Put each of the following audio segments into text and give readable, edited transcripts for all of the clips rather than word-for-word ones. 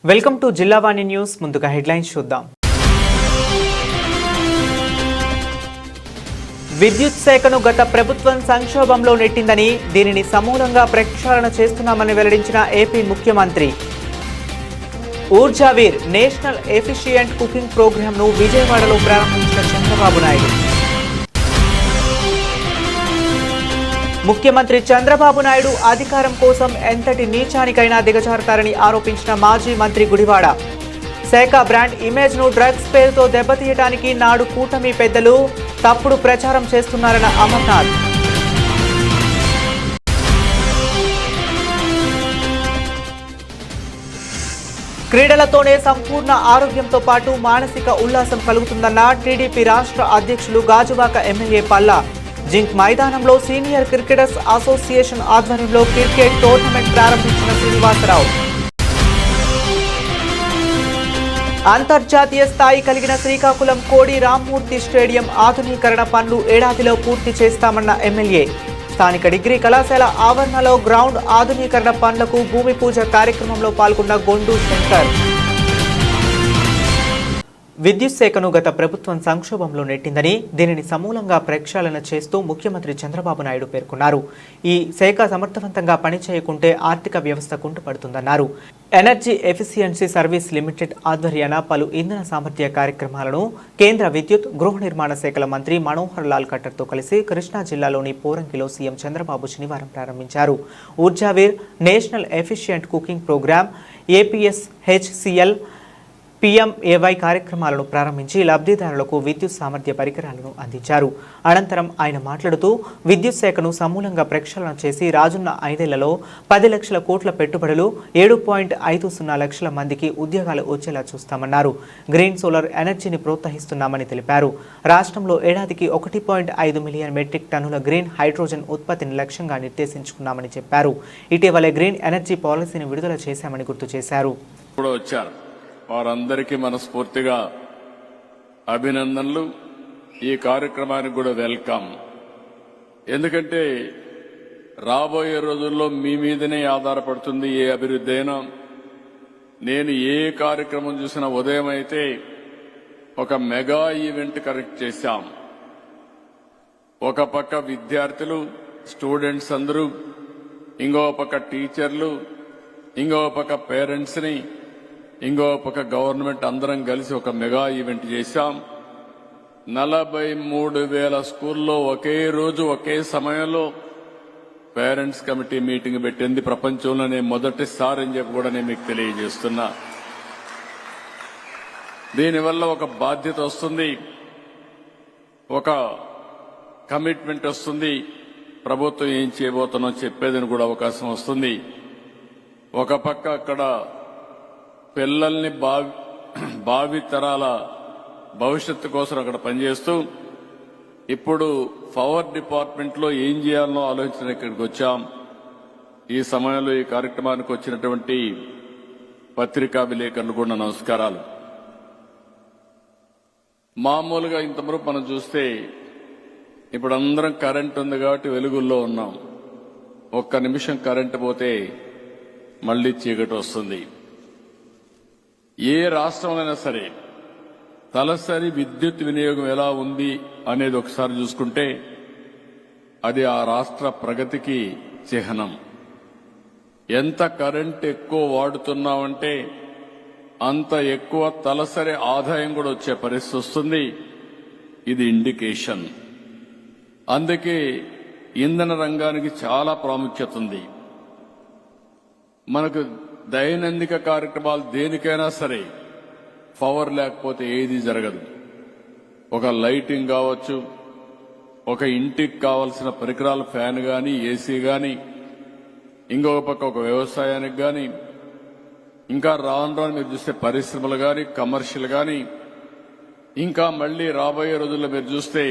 Welcome to Jillavani news. ముందుగా headlines చూద్దాం. విద్యుత్ శాఖను గత ప్రభుత్వం సంక్షోభంలో నెట్టిందని, దీనిని సమూలంగా ప్రక్షాళన చేస్తున్నామని వెల్లడించిన ఏపీ ముఖ్యమంత్రి. ఊర్జావీర్ నేషనల్ ఎఫిషియంట్ కుకింగ్ ప్రోగ్రాంను విజయవాడలో ప్రారంభించిన చంద్రబాబు నాయుడు. ముఖ్యమంత్రి చంద్రబాబు నాయుడు అధికారం కోసం ఎంతటి నీచానికైనా దిగజారుతారని ఆరోపించిన మాజీ మంత్రి గుడివాడ. శాఖ బ్రాండ్ ఇమేజ్ను డ్రగ్స్ పేరుతో దెబ్బతీయడానికి నాడు కూటమి పెద్దలు తప్పుడు ప్రచారం చేస్తున్నారన్న అమర్నాథ్. క్రీడలతోనే సంపూర్ణ ఆరోగ్యంతో పాటు మానసిక ఉల్లాసం కలుగుతుందన్న టీడీపీ రాష్ట్ర అధ్యక్షులు గాజువాక ఎమ్మెల్యే పల్లా. జింక్ మైదానంలో సీనియర్ క్రికెటర్స్ అసోసియేషన్ ఆధ్వర్యంలో క్రికెట్ టోర్నమెంట్ ప్రారంభించిన శ్రీనివాసరావు. అంతర్జాతీయ స్థాయి కలిగిన శ్రీకాకుళం కోడి రామ్మూర్తి స్టేడియం ఆధునీకరణ పనులు ఏడాదిలో పూర్తి చేస్తామన్న ఎమ్మెల్యే. స్థానిక డిగ్రీ కళాశాల ఆవరణలో గ్రౌండ్ ఆధునీకరణ పనులకు భూమి పూజ కార్యక్రమంలో పాల్గొన్న గొండు శంకర్. విద్యుత్ శాఖను గత ప్రభుత్వం సంక్షోభంలో నెట్టిందని, దీనిని సమూలంగా ప్రక్షాళన చేస్తూ ముఖ్యమంత్రి చంద్రబాబు నాయుడు పేర్కొన్నారు. ఈ శాఖ సమర్థవంతంగా పనిచేయకుంటే ఆర్థిక వ్యవస్థ కుంటుపడుతుందన్నారు. ఎనర్జీ ఎఫిషియన్సీ సర్వీస్ లిమిటెడ్ ఆధ్వర్యాన పలు ఇంధన సామర్థ్య కార్యక్రమాలను కేంద్ర విద్యుత్, గృహ నిర్మాణ శాఖల మంత్రి మనోహర్ లాల్ ఖట్టర్తో కలిసి కృష్ణా జిల్లాలోని పోరంకిలో సీఎం చంద్రబాబు శనివారం ప్రారంభించారు. Urjaveer national efficient cooking programme, APSHCL, PMAY కార్యక్రమాలను ప్రారంభించి లబ్ధిదారులకు విద్యుత్ సామర్థ్య పరికరాలను అందించారు. అనంతరం ఆయన మాట్లాడుతూ, విద్యుత్ శాఖను సమూలంగా ప్రక్షాళన చేసి రాజున్న 5 ఏళ్లలో 10 లక్షల కోట్ల పెట్టుబడులు, 7.50 లక్షల మందికి ఉద్యోగాలు వచ్చేలా చూస్తామన్నారు. గ్రీన్ సోలార్ ఎనర్జీని ప్రోత్సహిస్తున్నామని తెలిపారు. రాష్ట్రంలో ఏడాదికి 1.5 మిలియన్ మెట్రిక్ టన్నుల గ్రీన్ హైడ్రోజన్ ఉత్పత్తిని లక్ష్యంగా నిర్దేశించుకున్నామని చెప్పారు. ఇటీవలే గ్రీన్ ఎనర్జీ పాలసీని విడుదల చేశామని గుర్తు చేశారు. వారందరికీ మనస్ఫూర్తిగా అభినందనలు. ఈ కార్యక్రమానికి కూడా వెల్కమ్. ఎందుకంటే రాబోయే రోజుల్లో మీ మీదనే ఆధారపడుతుంది ఏ అభివృద్ధి అయినా. నేను ఏ కార్యక్రమం చూసినా ఉదయం అయితే ఒక మెగా ఈవెంట్ కనెక్ట్ చేశాం. ఒక పక్క విద్యార్థులు, స్టూడెంట్స్ అందరూ, ఇంకో పక్క టీచర్లు, ఇంకో పక్క పేరెంట్స్ ని, ఇంకో పక్క గవర్నమెంట్ అందరం కలిసి ఒక మెగా ఈవెంట్ చేశాం. 43,000 స్కూల్లో ఒకే రోజు ఒకే సమయంలో పేరెంట్స్ కమిటీ మీటింగ్ పెట్టింది ప్రపంచంలోనే మొదటిసారి అని చెప్పి కూడా నేను మీకు తెలియజేస్తున్నా. దీనివల్ల ఒక బాధ్యత వస్తుంది, ఒక కమిట్మెంట్ వస్తుంది. ప్రభుత్వం ఏం చేయబోతున్నా చెప్పేదని కూడా అవకాశం వస్తుంది. ఒక పక్క అక్కడ పిల్లల్ని భావి తరాల భవిష్యత్తు కోసం అక్కడ పనిచేస్తూ, ఇప్పుడు పవర్ డిపార్ట్మెంట్ లో ఏం చేయాలనో ఆలోచన ఇక్కడికి వచ్చాం. ఈ సమయంలో ఈ కార్యక్రమానికి వచ్చినటువంటి పత్రికా విలేకరులు కూడా నమస్కారాలు. మామూలుగా ఇంతవరకు మనం చూస్తే ఇప్పుడు అందరం కరెంట్ ఉంది కాబట్టి వెలుగుల్లో ఉన్నాం. ఒక్క నిమిషం కరెంట్ పోతే మళ్లీ చీకటి వస్తుంది. ఏ రాష్ట్రంలో సరే తలసరి విద్యుత్ వినియోగం ఎలా ఉంది అనేది ఒకసారి చూసుకుంటే అది ఆ రాష్ట్ర ప్రగతికి చిహ్నం. ఎంత కరెంట్ ఎక్కువ వాడుతున్నామంటే అంత ఎక్కువ తలసరి ఆదాయం కూడా వచ్చే పరిస్థితి వస్తుంది. ఇది ఇండికేషన్. అందుకే ఇంధన రంగానికి చాలా ప్రాముఖ్యత ఉంది. మనకు దైనందిక కార్యక్రమాలు దేనికైనా సరే పవర్ లేకపోతే ఏది జరగదు. ఒక లైటింగ్ కావచ్చు, ఒక ఇంటికి కావాల్సిన పరికరాల ఫ్యాన్ గాని, ఏసీ గాని, ఇంకొక పక్క ఒక వ్యవసాయానికి గాని, ఇంకా రాను రాను మీరు చూస్తే పరిశ్రమలు గాని, కమర్షియల్ గాని, ఇంకా మళ్లీ రాబోయే రోజుల్లో మీరు చూస్తే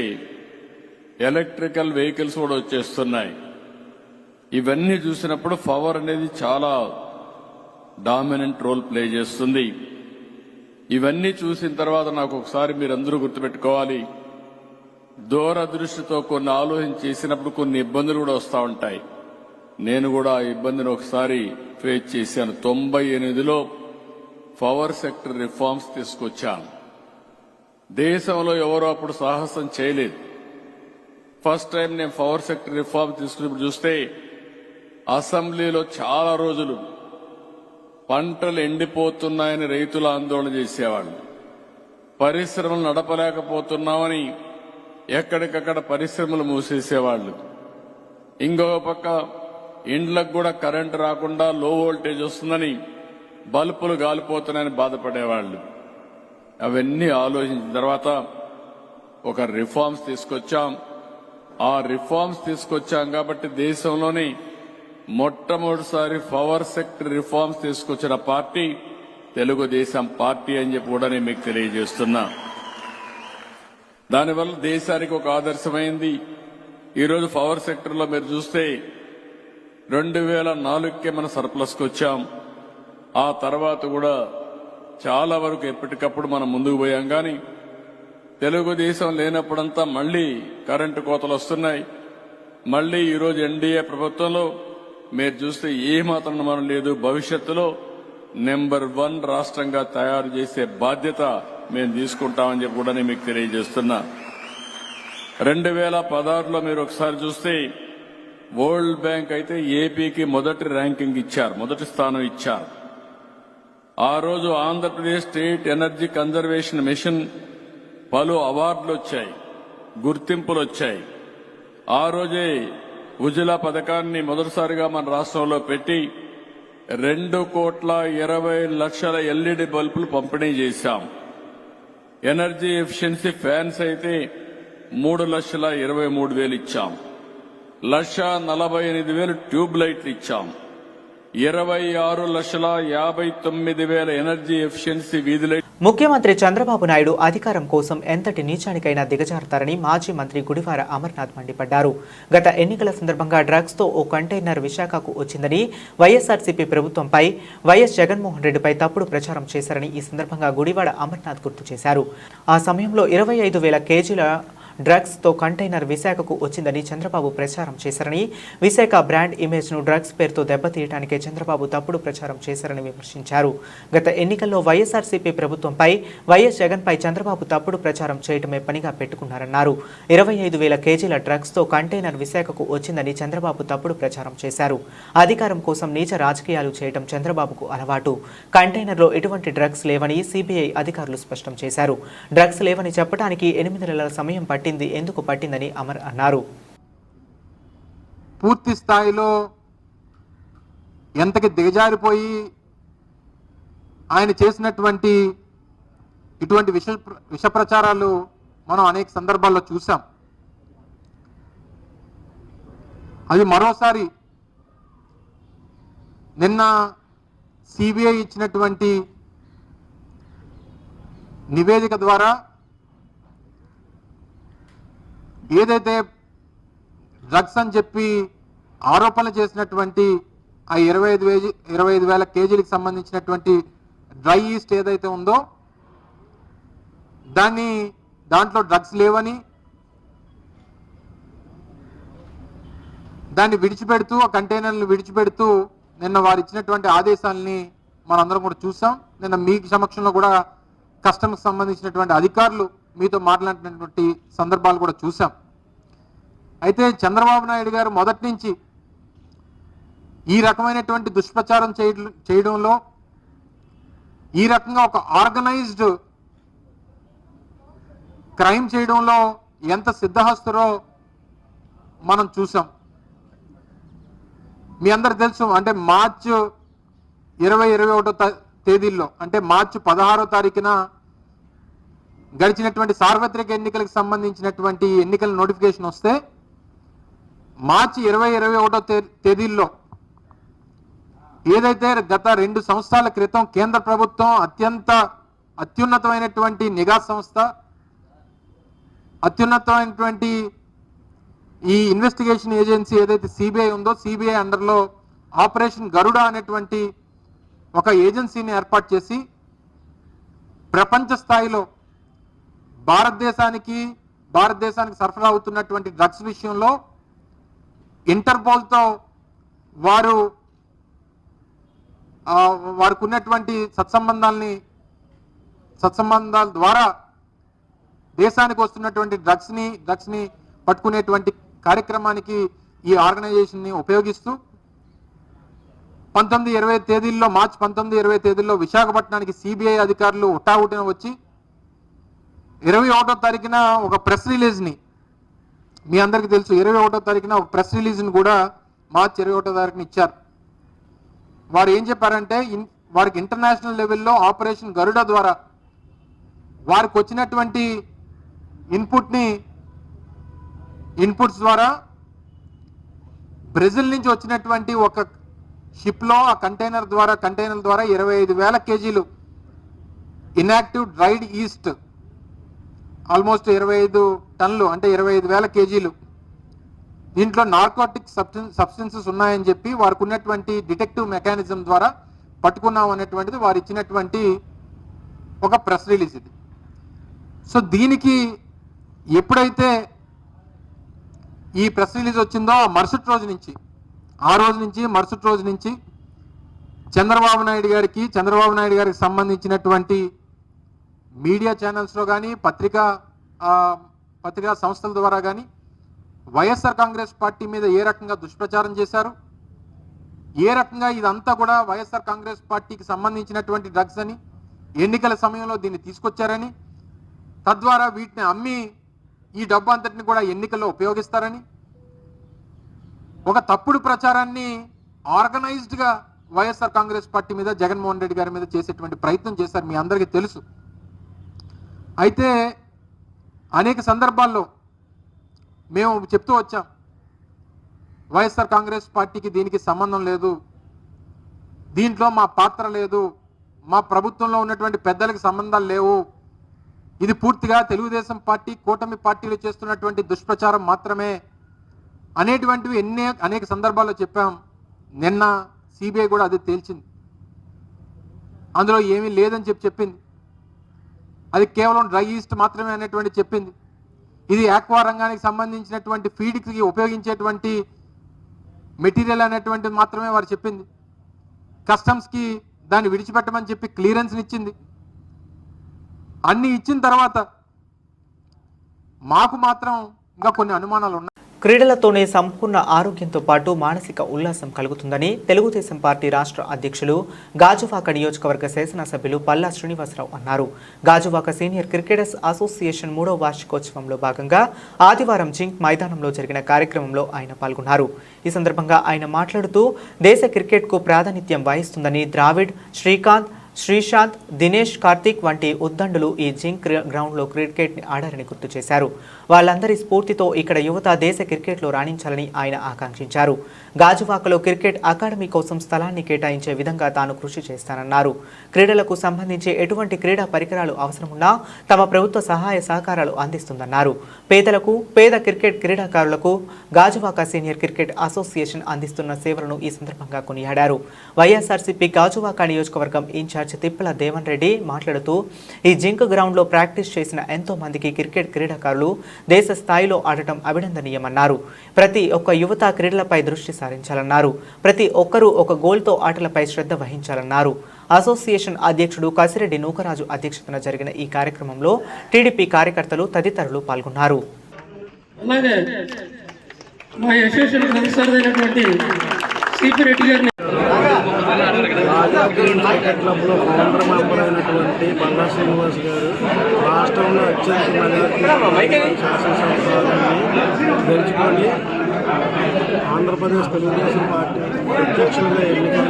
ఎలక్ట్రికల్ వెహికల్స్ కూడా వచ్చేస్తున్నాయి. ఇవన్నీ చూసినప్పుడు పవర్ అనేది చాలా డామినెంట్ రోల్ ప్లే చేస్తుంది. ఇవన్నీ చూసిన తర్వాత నాకు ఒకసారి మీరందరూ గుర్తుపెట్టుకోవాలి, దూరదృష్టితో కొన్ని ఆలోచన చేసినప్పుడు కొన్ని ఇబ్బందులు కూడా వస్తూ ఉంటాయి. నేను కూడా ఆ ఇబ్బందిని ఒకసారి ఫేస్ చేశాను. 98లో పవర్ సెక్టర్ రిఫార్మ్స్ తీసుకొచ్చాను. దేశంలో ఎవరో అప్పుడు సాహసం చేయలేదు. ఫస్ట్ టైం నేను పవర్ సెక్టర్ రిఫార్మ్ తీసుకున్నప్పుడు చూస్తే అసెంబ్లీలో చాలా రోజులు పంటలు ఎండిపోతున్నాయని రైతులు ఆందోళన చేసేవాళ్ళు. పరిశ్రమలు నడపలేకపోతున్నామని ఎక్కడికక్కడ పరిశ్రమలు మూసేసేవాళ్ళు. ఇంకొక పక్క ఇండ్లకు కూడా కరెంటు రాకుండా లో వోల్టేజ్ వస్తుందని బల్బులు గాలిపోతున్నాయని బాధపడేవాళ్ళు. అవన్నీ ఆలోచించిన తర్వాత ఒక రిఫార్మ్స్ తీసుకొచ్చాం. ఆ రిఫార్మ్స్ తీసుకొచ్చాం కాబట్టి దేశంలోని మొట్టమొదటిసారి పవర్ సెక్టర్ రిఫార్మ్స్ తీసుకొచ్చిన పార్టీ తెలుగుదేశం పార్టీ అని చెప్పి కూడా నేను మీకు తెలియజేస్తున్నా. దానివల్ల దేశానికి ఒక ఆదర్శమైంది. ఈరోజు పవర్ సెక్టర్ లో మీరు చూస్తే 2004కే మన సర్ప్లస్కి వచ్చాం. ఆ తర్వాత కూడా చాలా వరకు ఎప్పటికప్పుడు మనం ముందుకు పోయాం. కానీ తెలుగుదేశం లేనప్పుడంతా మళ్లీ కరెంటు కోతలు వస్తున్నాయి. మళ్లీ ఈరోజు ఎన్డీఏ ప్రభుత్వంలో మీరు చూస్తే ఏమాత్రం మనం లేదు. భవిష్యత్తులో నెంబర్ 1 రాష్ట్రంగా తయారు చేసే బాధ్యత మేము తీసుకుంటామని చెప్పి కూడా నేను మీకు తెలియజేస్తున్నా. 2016లో మీరు ఒకసారి చూస్తే వరల్డ్ బ్యాంక్ అయితే ఏపీకి మొదటి ర్యాంకింగ్ ఇచ్చారు, మొదటి స్థానం ఇచ్చారు. ఆ రోజు Andhra Pradesh state energy conservation machine పలు అవార్డులు వచ్చాయి, గుర్తింపులు వచ్చాయి. ఆ రోజే ఉజ్వల పథకాన్ని మొదటిసారిగా మన రాష్ట్రంలో పెట్టి 2,20,00,000 ఎల్ఈడి బల్బులు పంపిణీ చేశాం. ఎనర్జీ ఎఫిషియన్సీ ఫ్యాన్స్ అయితే 3,23,000 ఇచ్చాం. 1,48,000 ట్యూబ్ లైట్లు ఇచ్చాం. 26,59,000 ఎనర్జీ ఎఫిషియన్సీ వీధి లైట్. ముఖ్యమంత్రి చంద్రబాబు నాయుడు అధికారం కోసం ఎంతటి నీచానికైనా దిగజారుతారని మాజీ మంత్రి గుడివార అమర్నాథ్ మండిపడ్డారు. గత ఎన్నికల సందర్భంగా డ్రగ్స్ తో ఓ కంటైనర్ విశాఖకు వచ్చిందని, వైఎస్ఆర్సీపీ ప్రభుత్వంపై వైఎస్ జగన్మోహన్ రెడ్డిపై తప్పుడు ప్రచారం చేశారని ఈ సందర్భంగా గుడివాడ అమర్నాథ్ గుర్తు చేశారు. ఆ సమయంలో 25,000 కేజీల డ్రగ్స్ తో కంటైనర్ విశాఖకు వచ్చిందని చంద్రబాబు ప్రచారం చేశారని, విశాఖ బ్రాండ్ ఇమేజ్ ను డ్రగ్స్ పేరుతో దెబ్బతీయడానికే చంద్రబాబు తప్పుడు ప్రచారం చేశారని విమర్శించారు. గత ఎన్నికల్లో వైఎస్ఆర్సీపీ ప్రభుత్వంపై వైఎస్ జగన్ పై చంద్రబాబు తప్పుడు ప్రచారం చేయడమే పనిగా పెట్టుకున్నారన్నారు. 25,000 కేజీల డ్రగ్స్ తో కంటైనర్ విశాఖకు వచ్చిందని చంద్రబాబు తప్పుడు ప్రచారం చేశారు. అధికారం కోసం నీచ రాజకీయాలు చేయడం చంద్రబాబుకు అలవాటు. కంటైనర్లో ఎటువంటి డ్రగ్స్ లేవని సిబిఐ అధికారులు స్పష్టం చేశారు. డ్రగ్స్ లేవని చెప్పడానికి 8 నెలల సమయం ఎందుకు పట్టిందని అమర్ అన్నారు. పూర్తి స్థాయిలో ఎంతకి దిగజారిపోయి ఆయన చేసినటువంటి ఇటువంటి విష ప్రచారాలు మనం అనేక సందర్భాల్లో చూసాం. అది మరోసారి నిన్న సిబిఐ ఇచ్చినటువంటి నివేదిక ద్వారా ఏదైతే డ్రగ్స్ అని చెప్పి ఆరోపణలు చేసినటువంటి ఆ 25,000 కేజీలకు సంబంధించినటువంటి డ్రై ఈస్ట్ ఏదైతే ఉందో దాంట్లో డ్రగ్స్ లేవని దాన్ని విడిచిపెడుతూ, ఆ కంటైనర్లు విడిచిపెడుతూ నిన్న వారు ఇచ్చినటువంటి ఆదేశాలని మనందరం కూడా చూసాం. నిన్న మీ సమక్షంలో కూడా కస్టమ్స్ సంబంధించినటువంటి అధికారులు మీతో మాట్లాడినటువంటి సందర్భాలు కూడా చూసాం. అయితే చంద్రబాబు నాయుడు గారు మొదటి నుంచి ఈ రకమైనటువంటి దుష్ప్రచారం చేయడంలో, ఈ రకంగా ఒక ఆర్గనైజ్డ్ క్రైమ్ చేయడంలో ఎంత సిద్ధహస్తురో మనం చూసాం. మీ అందరికి తెలుసు, అంటే మార్చి 20-21 తేదీల్లో, అంటే మార్చి 16వ తారీఖున గడిచినటువంటి సార్వత్రిక ఎన్నికలకు సంబంధించినటువంటి ఎన్నికల నోటిఫికేషన్ వస్తే మార్చి 20-21 తేదీల్లో ఏదైతే గత 2 సంవత్సరాల క్రితం కేంద్ర ప్రభుత్వం అత్యున్నతమైనటువంటి నిఘా సంస్థ, అత్యున్నతమైనటువంటి ఈ ఇన్వెస్టిగేషన్ ఏజెన్సీ ఏదైతే సిబిఐ ఉందో, సిబిఐ అండర్లో ఆపరేషన్ గరుడ అనేటువంటి ఒక ఏజెన్సీని ఏర్పాటు చేసి ప్రపంచ స్థాయిలో భారతదేశానికి సరఫరా అవుతున్నటువంటి డ్రగ్స్ విషయంలో ఇంటర్పోల్తో వారు వారికి ఉన్నటువంటి సత్సంబంధాల ద్వారా దేశానికి వస్తున్నటువంటి డ్రగ్స్ని పట్టుకునేటువంటి కార్యక్రమానికి ఈ ఆర్గనైజేషన్ని ఉపయోగిస్తూ 19-20 తేదీల్లో మార్చి 19-20 తేదీల్లో విశాఖపట్నానికి సిబిఐ అధికారులు హుటాహుటిన వచ్చి 21వ తారీఖున ఒక ప్రెస్ రిలీజ్ని, మీ అందరికీ తెలుసు 21వ తారీఖున ఒక ప్రెస్ రిలీజ్ని కూడా మార్చి 21వ తారీఖున ఇచ్చారు. వారు ఏం చెప్పారంటే వారికి ఇంటర్నేషనల్ లెవెల్లో ఆపరేషన్ గరుడ ద్వారా వారికి వచ్చినటువంటి ఇన్పుట్స్ ద్వారా బ్రెజిల్ నుంచి వచ్చినటువంటి ఒక షిప్లో ఆ కంటైనర్ ద్వారా 25,000 కేజీలు ఇన్యాక్టివ్ డ్రైడ్ ఈస్ట్, ఆల్మోస్ట్ 25 టన్నులు అంటే 25,000 కేజీలు, దీంట్లో నార్కోటిక్ సబ్స్టెన్సెస్ ఉన్నాయని చెప్పి వారికి ఉన్నటువంటి డిటెక్టివ్ మెకానిజం ద్వారా పట్టుకున్నాం అనేటువంటిది వారు ఇచ్చినటువంటి ఒక ప్రెస్ రిలీజ్ ఇది. సో దీనికి ఎప్పుడైతే ఈ ప్రెస్ రిలీజ్ వచ్చిందో ఆ మరుసటి రోజు నుంచి చంద్రబాబు నాయుడు గారికి సంబంధించినటువంటి మీడియా ఛానల్స్లో కానీ పత్రికా సంస్థల ద్వారా కానీ వైఎస్ఆర్ కాంగ్రెస్ పార్టీ మీద ఏ రకంగా దుష్ప్రచారం చేశారు, ఏ రకంగా ఇదంతా కూడా వైఎస్ఆర్ కాంగ్రెస్ పార్టీకి సంబంధించినటువంటి డ్రగ్స్ అని, ఎన్నికల సమయంలో దీన్ని తీసుకొచ్చారని, తద్వారా వీటిని అమ్మి ఈ డబ్బు అంతటిని కూడా ఎన్నికల్లో ఉపయోగిస్తారని ఒక తప్పుడు ప్రచారాన్ని ఆర్గనైజ్డ్గా వైఎస్ఆర్ కాంగ్రెస్ పార్టీ మీద జగన్మోహన్ రెడ్డి గారి మీద చేసేటువంటి ప్రయత్నం చేశారు, మీ అందరికీ తెలుసు. అయితే అనేక సందర్భాల్లో మేము చెప్తూ వచ్చాం, వైఎస్ఆర్ కాంగ్రెస్ పార్టీకి దీనికి సంబంధం లేదు, దీంట్లో మా పాత్ర లేదు, మా ప్రభుత్వంలో ఉన్నటువంటి పెద్దలకు సంబంధాలు లేవు, ఇది పూర్తిగా తెలుగుదేశం పార్టీ కూటమి పార్టీలు చేస్తున్నటువంటి దుష్ప్రచారం మాత్రమే అనేటువంటివి అనేక సందర్భాల్లో చెప్పాం. నిన్న సిబిఐ కూడా అది తేల్చింది, అందులో ఏమీ లేదని చెప్పింది, అది కేవలం డ్రై ఈస్ట్ మాత్రమే అనేటువంటి చెప్పింది. ఇది ఆక్వా రంగానికి సంబంధించినటువంటి ఫీడ్కి ఉపయోగించేటువంటి మెటీరియల్ అనేటువంటిది మాత్రమే వారు చెప్పింది. కస్టమ్స్కి దాన్ని విడిచిపెట్టమని చెప్పి క్లియరెన్స్ని ఇచ్చింది. అన్ని ఇచ్చిన తర్వాత మాకు మాత్రం ఇంకా కొన్ని అనుమానాలు ఉన్నాయి. క్రీడలతోనే సంపూర్ణ ఆరోగ్యంతో పాటు మానసిక ఉల్లాసం కలుగుతుందని తెలుగుదేశం పార్టీ రాష్ట్ర అధ్యక్షులు గాజువాక నియోజకవర్గ శాసనసభ్యులు పల్లా శ్రీనివాసరావు అన్నారు. గాజువాక సీనియర్ క్రికెటర్స్ అసోసియేషన్ 3వ వార్షికోత్సవంలో భాగంగా ఆదివారం జింక్ మైదానంలో జరిగిన కార్యక్రమంలో ఆయన పాల్గొన్నారు. ఈ సందర్భంగా ఆయన మాట్లాడుతూ దేశ క్రికెట్కు ప్రాధాన్యత వహిస్తుందని, ద్రావిడ్, శ్రీకాంత్, శ్రీశాంత్, దినేష్ కార్తిక్ వంటి ఉద్దండులు ఈ జింక్ గ్రౌండ్లో క్రికెట్ని ఆడారని గుర్తు చేశారు. వాళ్ళందరి స్ఫూర్తితో ఇక్కడ యువత దేశ క్రికెట్లో రాణించాలని ఆయన ఆకాంక్షించారు. గాజువాకలో క్రికెట్ అకాడమీ కోసం స్థలాన్ని కేటాయించే విధంగా తాను కృషి చేస్తానన్నారు. క్రీడలకు సంబంధించి ఎటువంటి క్రీడా పరికరాలు అవసరమున్నా తమ ప్రభుత్వ సహాయ సహకారాలు అందిస్తుందన్నారు. పేద క్రికెట్ క్రీడాకారులకు గాజువాక సీనియర్ క్రికెట్ అసోసియేషన్ అందిస్తున్న సేవలను ఈ సందర్భంగా కొనియాడారు. వైఎస్ఆర్సీపీ గాజువాక నియోజకవర్గం ఇన్ఛార్జ్ తిప్పల దేవన్ రెడ్డి మాట్లాడుతూ ఈ జింక్ గ్రౌండ్లో ప్రాక్టీస్ చేసిన ఎంతో మందికి క్రికెట్ క్రీడాకారులు దేశ స్థాయిలో ఆడటం అభినందనీయమన్నారు. ప్రతి ఒక్క యువత క్రీడలపై దృష్టి సారించాలన్నారు. ప్రతి ఒక్కరూ ఒక గోల్తో ఆటలపై శ్రద్ధ వహించాలన్నారు. అసోసియేషన్ అధ్యక్షుడు కసిరెడ్డి నూకరాజు అధ్యక్షతన జరిగిన ఈ కార్యక్రమంలో టీడీపీ కార్యకర్తలు తదితరులు పాల్గొన్నారు. క్రికెట్ క్లబ్లో ఫౌండర్ మెంబర్ అయినటువంటి పల్లా శ్రీనివాస్ గారు రాష్ట్రంలో అత్యంత మెజార్టీ గెలుచుకొని ఆంధ్రప్రదేశ్ తెలుగుదేశం పార్టీ అధ్యక్షులుగా ఎన్నికైన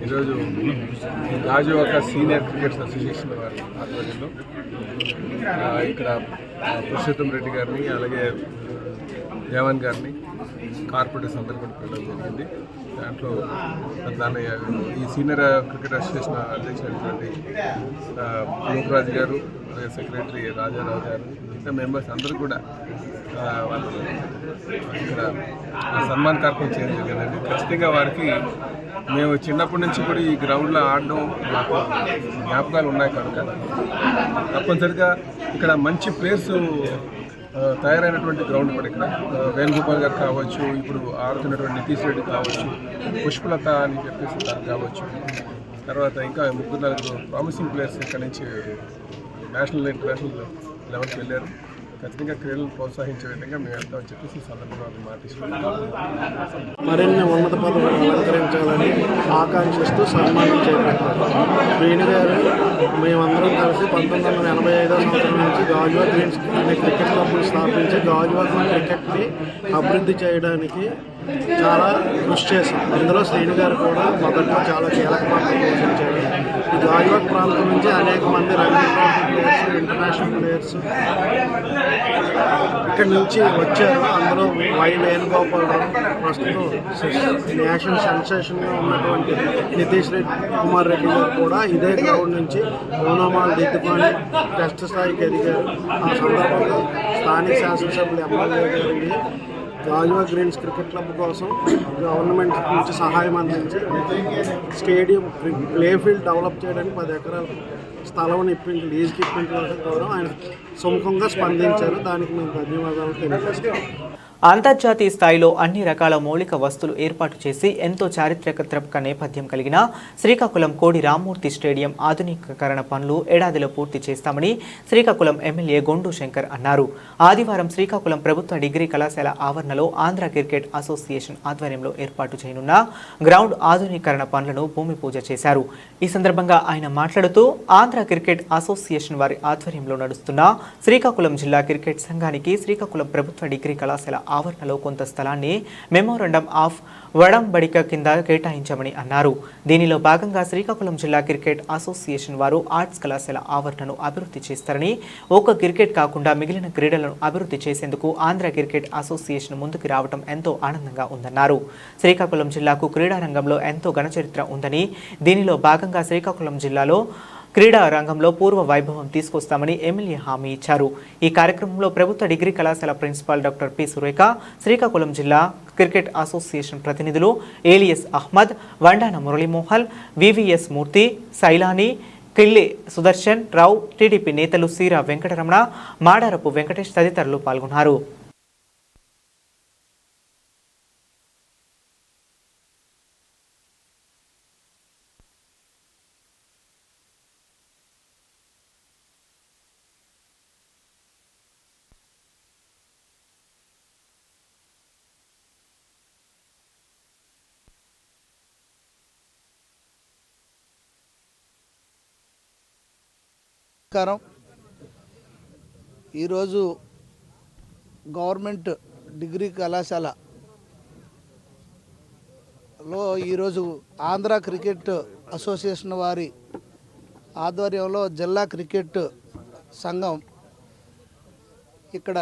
ఈరోజు గాజువాక సీనియర్ క్రికెట్ అసోసియేషన్ వారి ఆధ్వర్యంలో ఇక్కడ పురుషోత్తం రెడ్డి గారిని, అలాగే దేవన్ గారిని, కార్పొరేటర్స్ అందరూ కూడా పిలవడం జరిగింది. దాంట్లో ఈ సీనియర్ క్రికెట్ అసోసియేషన్ అధ్యక్షుడైనటువంటి నూకరాజు గారు, అలాగే సెక్రటరీ రాజారావు గారు, ఇంకా మెంబర్స్ అందరూ కూడా వాళ్ళు ఇక్కడ సన్మాన్ కార్యక్రమం చేయడం జరిగిందండి. ఖచ్చితంగా వారికి మేము చిన్నప్పటి నుంచి కూడా ఈ గ్రౌండ్లో ఆడడం మాకు జ్ఞాపకాలు ఉన్నాయి కనుక తప్పనిసరిగా ఇక్కడ మంచి ప్లేయర్స్ తయారైనటువంటి గ్రౌండ్ కూడా ఇక్కడ వేణుగోపాల్ గారు కావచ్చు, ఇప్పుడు ఆడుతున్నటువంటి నితీష్ రెడ్డి కావచ్చు, పుష్పలత అని చెప్పేసి తను కావచ్చు, తర్వాత ఇంకా 3-4 ప్రామిసింగ్ ప్లేయర్స్ ఇక్కడ నుంచి నేషనల్ ఇంటర్నేషనల్ లెవెల్కి వెళ్ళారు. ఖచ్చితంగా క్రీడలను ప్రోత్సహించే విధంగా మేము వెళ్తామని చెప్పేసి ఈ సందర్భంగా మాటిస్తున్నాం. మరిన్ని ఉన్నత పదవులు అలంకరించాలని ఆకాంక్షిస్తూ సన్మానం చేపట్టారు. వేణు గారు మేమందరం కలిసి 1985వ సంవత్సరం నుంచి గాజువాక్ గ్రీన్స్ అనే క్రికెట్ క్లబ్ను స్థాపించి గాజువాక్ క్రికెట్ని అభివృద్ధి చేయడానికి చాలా కృషి చేశాం. అందులో శ్రీను గారు కూడా మొదట్లో చాలా కీలక పాత్ర పోషించారు. ఈ గాజువాక్ ప్రాంతం నుంచి అనేక మంది రంజీ ప్లేయర్స్, ఇంటర్నేషనల్ ప్లేయర్స్ ఇక్కడి నుంచి వచ్చారు. అందులో వేణుగోపాలరావు, ప్రస్తుతం నేషనల్ సెన్సేషన్గా ఉన్నటువంటి నితీష్ కుమార్ రెడ్డి గారు కూడా ఇదే గ్రౌండ్ నుంచి ఓనమాలు దిద్దుకొని టెస్ట్ స్థాయికి ఎదిగారు. ఆ సందర్భంగా స్థానిక శాసనసభ్యులు ఎమ్మెల్యే గారికి గాజువాక్ గ్రీన్స్ క్రికెట్ క్లబ్ కోసం గవర్నమెంట్ నుంచి సహాయం అందించి స్టేడియం ప్లే ఫీల్డ్ డెవలప్ చేయడానికి 10 ఎకరాల స్థలం లీజ్కి ఇప్పించడం ద్వారా ఆయన సుముఖంగా స్పందించారు. దానికి మేము ధన్యవాదాలు తెలియజేస్తాం. అంతర్జాతీయ స్థాయిలో అన్ని రకాల మౌలిక వస్తువులు ఏర్పాటు చేసి ఎంతో చారిత్రక నేపథ్యం కలిగిన శ్రీకాకుళం కోడి రామ్మూర్తి స్టేడియం ఆధునికీకరణ పనులు ఏడాదిలో పూర్తి చేస్తామని శ్రీకాకుళం ఎమ్మెల్యే గొండు శంకర్ అన్నారు. ఆదివారం శ్రీకాకుళం ప్రభుత్వ డిగ్రీ కళాశాల ఆవరణలో ఆంధ్ర క్రికెట్ అసోసియేషన్ ఆధ్వర్యంలో ఏర్పాటు చేయనున్న గ్రౌండ్ ఆధునీకరణ పనులను భూమి పూజ చేశారు. ఈ సందర్భంగా ఆయన మాట్లాడుతూ ఆంధ్ర క్రికెట్ అసోసియేషన్ వారి ఆధ్వర్యంలో నడుస్తున్న శ్రీకాకుళం జిల్లా క్రికెట్ సంఘానికి శ్రీకాకుళం ప్రభుత్వ డిగ్రీ కళాశాల ఆవరణలో కొంత స్థలాన్ని మెమోరండం ఆఫ్ వడంబడిక కింద కేటాయించామని అన్నారు. దీనిలో భాగంగా శ్రీకాకుళం జిల్లా క్రికెట్ అసోసియేషన్ వారు ఆర్ట్స్ కళాశాల ఆవరణను అభివృద్ధి చేస్తారని, ఒక్క క్రికెట్ కాకుండా మిగిలిన క్రీడలను అభివృద్ధి చేసేందుకు ఆంధ్ర క్రికెట్ అసోసియేషన్ ముందుకు రావడం ఎంతో ఆనందంగా ఉందన్నారు. శ్రీకాకుళం జిల్లాకు క్రీడా రంగంలో ఎంతో ఘనచరిత్ర ఉందని, దీనిలో భాగంగా శ్రీకాకుళం జిల్లాలో క్రీడా రంగంలో పూర్వ వైభవం తీసుకొస్తామని ఎమ్మెల్యే హామీ ఇచ్చారు. ఈ కార్యక్రమంలో ప్రభుత్వ డిగ్రీ కళాశాల principal doctor P Surekha, Srikakulam జిల్లా క్రికెట్ అసోసియేషన్ ప్రతినిధులు ఏలియస్ అహ్మద్, వండాన మురళీమోహన్, వివిఎస్ మూర్తి, సైలాని, కిల్లి సుదర్శన్ రావు, టీడీపీ నేతలు సీరా వెంకటరమణ, మాడారపు వెంకటేష్ తదితరులు పాల్గొన్నారు. నమస్కారం. ఈరోజు గవర్నమెంట్ డిగ్రీ కళాశాలలో ఈరోజు ఆంధ్ర క్రికెట్ అసోసియేషన్ వారి ఆధ్వర్యంలో జిల్లా క్రికెట్ సంఘం ఇక్కడ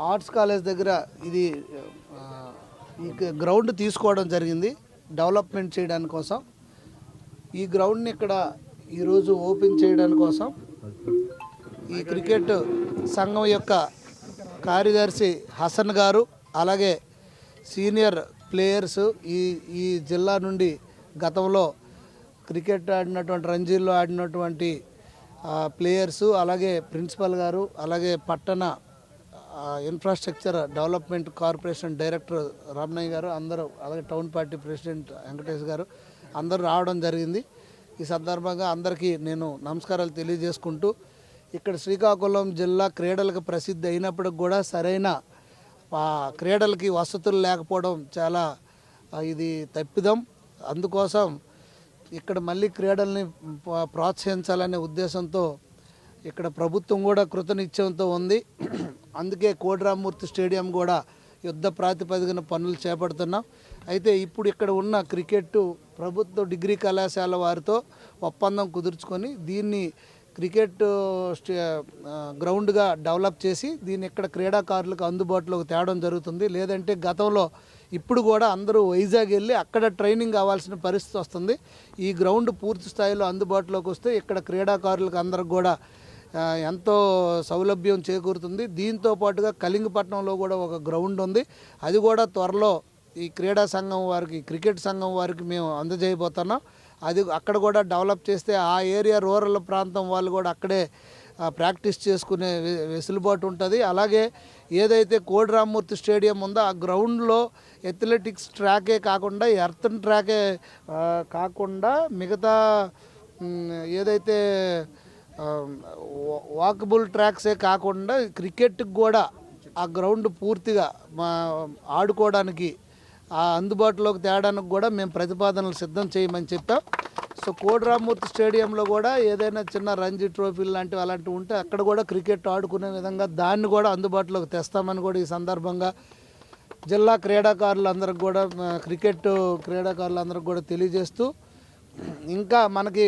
ఆర్ట్స్ కాలేజ్ దగ్గర ఇది ఈ గ్రౌండ్ తీసుకోవడం జరిగింది డెవలప్మెంట్ చేయడానికి కోసం. ఈ గ్రౌండ్ని ఇక్కడ ఈరోజు ఓపెన్ చేయడానికి కోసం ఈ క్రికెట్ సంఘం యొక్క కార్యదర్శి హసన్ గారు, అలాగే సీనియర్ ప్లేయర్స్ ఈ జిల్లా నుండి గతంలో క్రికెట్ ఆడినటువంటి రంజీల్లో ఆడినటువంటి ప్లేయర్సు, అలాగే ప్రిన్సిపల్ గారు, అలాగే పట్టణ infrastructure development corporation director Ramanayya గారు అందరూ, అలాగే టౌన్ పార్టీ ప్రెసిడెంట్ వెంకటేష్ గారు అందరూ రావడం జరిగింది. ఈ సందర్భంగా అందరికీ నేను నమస్కారాలు తెలియజేసుకుంటూ, ఇక్కడ శ్రీకాకుళం జిల్లా క్రీడలకు ప్రసిద్ధి అయినప్పటికి కూడా సరైన క్రీడలకి వసతులు లేకపోవడం చాలా ఇది తప్పిదం. అందుకోసం ఇక్కడ మళ్ళీ క్రీడల్ని ప్రోత్సహించాలనే ఉద్దేశంతో ఇక్కడ ప్రభుత్వం కూడా కృతనిశ్చయంతో ఉంది. అందుకే కోడి రామ్మూర్తి స్టేడియం కూడా యుద్ధ ప్రాతిపదికన పనులు చేపడుతున్నాం. అయితే ఇప్పుడు ఇక్కడ ఉన్న క్రికెట్ ప్రభుత్వ డిగ్రీ కళాశాల వారితో ఒప్పందం కుదుర్చుకొని దీన్ని క్రికెట్ గ్రౌండ్గా డెవలప్ చేసి దీన్ని ఇక్కడ క్రీడాకారులకు అందుబాటులోకి తేవడం జరుగుతుంది. లేదంటే గతంలో ఇప్పుడు కూడా అందరూ వైజాగ్ వెళ్ళి అక్కడ ట్రైనింగ్ కావాల్సిన పరిస్థితి వస్తుంది. ఈ గ్రౌండ్ పూర్తి స్థాయిలో అందుబాటులోకి వస్తే ఇక్కడ క్రీడాకారులకు అందరికి కూడా ఎంతో సౌలభ్యం చేకూరుతుంది. దీంతో పాటుగా కళింగపట్నంలో కూడా ఒక గ్రౌండ్ ఉంది, అది కూడా త్వరలో ఈ క్రీడా సంఘం వారికి క్రికెట్ సంఘం వారికి మేము అందజేయబోతున్నాం. అది అక్కడ కూడా డెవలప్ చేస్తే ఆ ఏరియా రూరల్ ప్రాంతం వాళ్ళు కూడా అక్కడే ప్రాక్టీస్ చేసుకునే వెసులుబాటు ఉంటుంది. అలాగే ఏదైతే కోడి రామ్మూర్తి స్టేడియం ఉందో ఆ గ్రౌండ్లో అథ్లెటిక్స్ ట్రాకే కాకుండా ఎర్తన్ ట్రాకే కాకుండా మిగతా ఏదైతే వాకబుల్ ట్రాక్సే కాకుండా క్రికెట్కి కూడా ఆ గ్రౌండ్ పూర్తిగా ఆడుకోవడానికి అందుబాటులోకి తేడానికి కూడా మేము ప్రతిపాదనలు సిద్ధం చేయమని చెప్పాం. సో కోడి రామ్మూర్తి స్టేడియంలో కూడా ఏదైనా చిన్న రంజీ ట్రోఫీలు అలాంటివి ఉంటే అక్కడ కూడా క్రికెట్ ఆడుకునే విధంగా దాన్ని కూడా అందుబాటులోకి తెస్తామని కూడా ఈ సందర్భంగా జిల్లా క్రీడాకారులందరికి కూడా క్రికెట్ క్రీడాకారులందరికి కూడా తెలియజేస్తూ, ఇంకా మనకి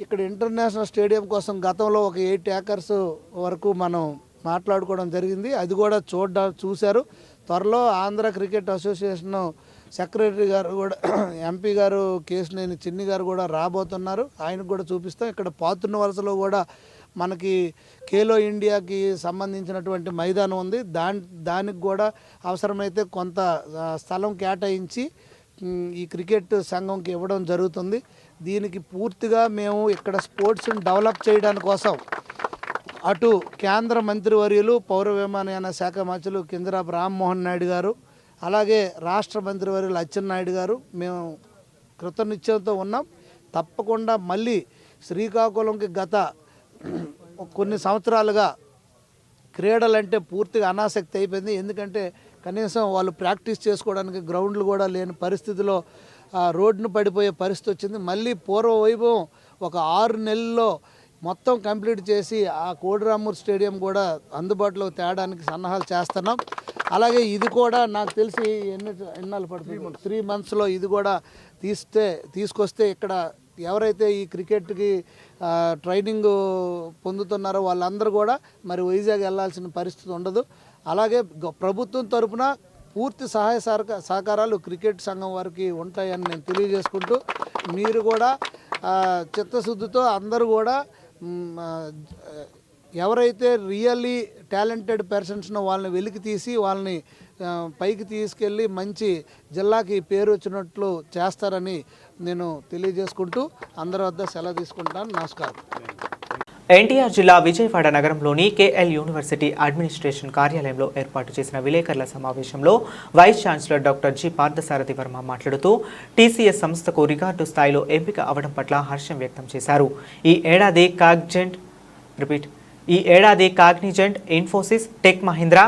ఇక్కడ ఇంటర్నేషనల్ స్టేడియం కోసం గతంలో ఒక 8 ఏకర్స్ వరకు మనం మాట్లాడుకోవడం జరిగింది. అది కూడా చూశారు. త్వరలో ఆంధ్ర క్రికెట్ అసోసియేషన్ సెక్రటరీ గారు కూడా ఎంపీ గారు కేశినేని చిన్ని గారు కూడా రాబోతున్నారు. ఆయనకు కూడా చూపిస్తాం. ఇక్కడ పాతున్న వలసలో కూడా మనకి ఖేలో ఇండియాకి సంబంధించినటువంటి మైదానం ఉంది. దానికి కూడా అవసరమైతే కొంత స్థలం కేటాయించి ఈ క్రికెట్ సంఘంకి ఇవ్వడం జరుగుతుంది. దీనికి పూర్తిగా మేము ఇక్కడ స్పోర్ట్స్ని డెవలప్ చేయడానికి కోసం అటు కేంద్ర మంత్రివర్యులు పౌర విమానయాన శాఖ మంత్రులు కింజరాపు రామ్మోహన్ నాయుడు గారు, అలాగే రాష్ట్ర మంత్రివర్యులు అచ్చెన్నాయుడు గారు మేము కృతనిశ్చయంతో ఉన్నాం. తప్పకుండా మళ్ళీ శ్రీకాకుళంకి గత కొన్ని సంవత్సరాలుగా క్రీడలంటే పూర్తిగా అనాసక్తి అయిపోయింది. ఎందుకంటే కనీసం వాళ్ళు ప్రాక్టీస్ చేసుకోవడానికి గ్రౌండ్లు కూడా లేని పరిస్థితిలో రోడ్డును పడిపోయే పరిస్థితి వచ్చింది. మళ్ళీ పూర్వ వైభవం ఒక 6 నెలల్లో మొత్తం కంప్లీట్ చేసి ఆ కోడి రామ్మూర్తి స్టేడియం కూడా అందుబాటులోకి తేడానికి సన్నాహాలు చేస్తున్నాం. అలాగే ఇది కూడా నాకు తెలిసి ఎన్నాళ్ళు పడుతుంది, 3 monthsలో ఇది కూడా తీసుకొస్తే ఇక్కడ ఎవరైతే ఈ క్రికెట్కి ట్రైనింగ్ పొందుతున్నారో వాళ్ళందరూ కూడా మరి వైజాగ్ వెళ్ళాల్సిన పరిస్థితి ఉండదు. అలాగే ప్రభుత్వం తరపున పూర్తి సహాయ సహకారాలు క్రికెట్ సంఘం వారికి ఉంటాయని నేను తెలియజేసుకుంటూ, మీరు కూడా చిత్తశుద్ధితో అందరూ కూడా ఎవరైతే రియల్లీ టాలెంటెడ్ పర్సన్స్నో వాళ్ళని వెలికి తీసి వాళ్ళని పైకి తీసుకెళ్ళి మంచి జిల్లాకి పేరు వచ్చినట్లు చేస్తారని నేను తెలియజేసుకుంటూ అందరి వద్ద సెలవు తీసుకుంటాను. నమస్కారం. ఎన్టీఆర్ జిల్లా విజయవాడ నగరంలోని కేఎల్ యూనివర్సిటీ అడ్మినిస్ట్రేషన్ కార్యాలయంలో ఏర్పాటు చేసిన విలేకరుల సమావేశంలో vice chancellor doctor G Parthasarathi Varma మాట్లాడుతూ టీసీఎస్ సంస్థకు రికార్డు స్థాయిలో ఎంపిక అవడం పట్ల హర్షం వ్యక్తం చేశారు. ఈ ఏడాది Cognizant, Infosys, tech Mahindra,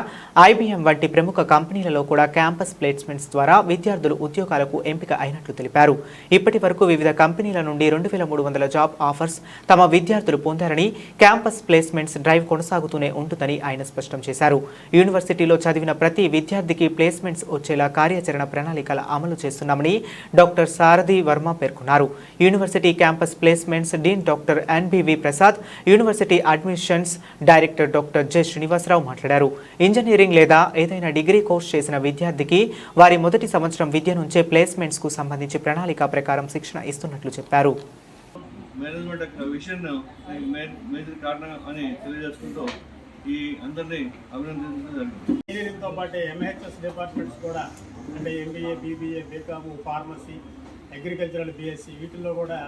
IBM వంటి ప్రముఖ కంపెనీలలో కూడా క్యాంపస్ ప్లేస్మెంట్స్ ద్వారా విద్యార్థులు ఉద్యోగాలకు ఎంపిక అయినట్లు తెలిపారు. ఇప్పటి వరకు వివిధ కంపెనీల నుండి 2300 జాబ్ ఆఫర్స్ తమ విద్యార్థులు పొందారని, క్యాంపస్ ప్లేస్మెంట్స్ డ్రైవ్ కొనసాగుతూనే ఉంటుందని ఆయన స్పష్టం చేశారు. యూనివర్సిటీలో చదివిన ప్రతి విద్యార్థికి ప్లేస్మెంట్స్ వచ్చేలా కార్యాచరణ ప్రణాళికల అమలు చేస్తున్నామని డాక్టర్ సారథి వర్మ పేర్కొన్నారు. University campus placements dean doctor NBV Prasad, university admissions director doctor J Srinivasarao మాట్లాడారు. ఇంజనీరింగ్ లేదా ఏదైనా డిగ్రీ కోర్స్ చేసిన విద్యార్థికి వారి మొదటి సంవత్సరం విద్య నుంచే ప్లేస్మెంట్స్ కు సంబంధించి ప్రణాళిక ప్రకారం శిక్షణ ఇస్తున్నట్లు చెప్పారు. మేనేజ్మెంట్ విషయం మేజర్ కారణం అని తెలియజేసుకుంటూ ఈ అందరినీ అభినందించడం జరిగింది. ఇంజనీరింగ్తో పాటు ఎంహెచ్ఎస్ డిపార్ట్మెంట్స్ కూడా అంటే MBA, BBA, BCom, pharmacy, agricultural, BSc వీటిల్లో కూడా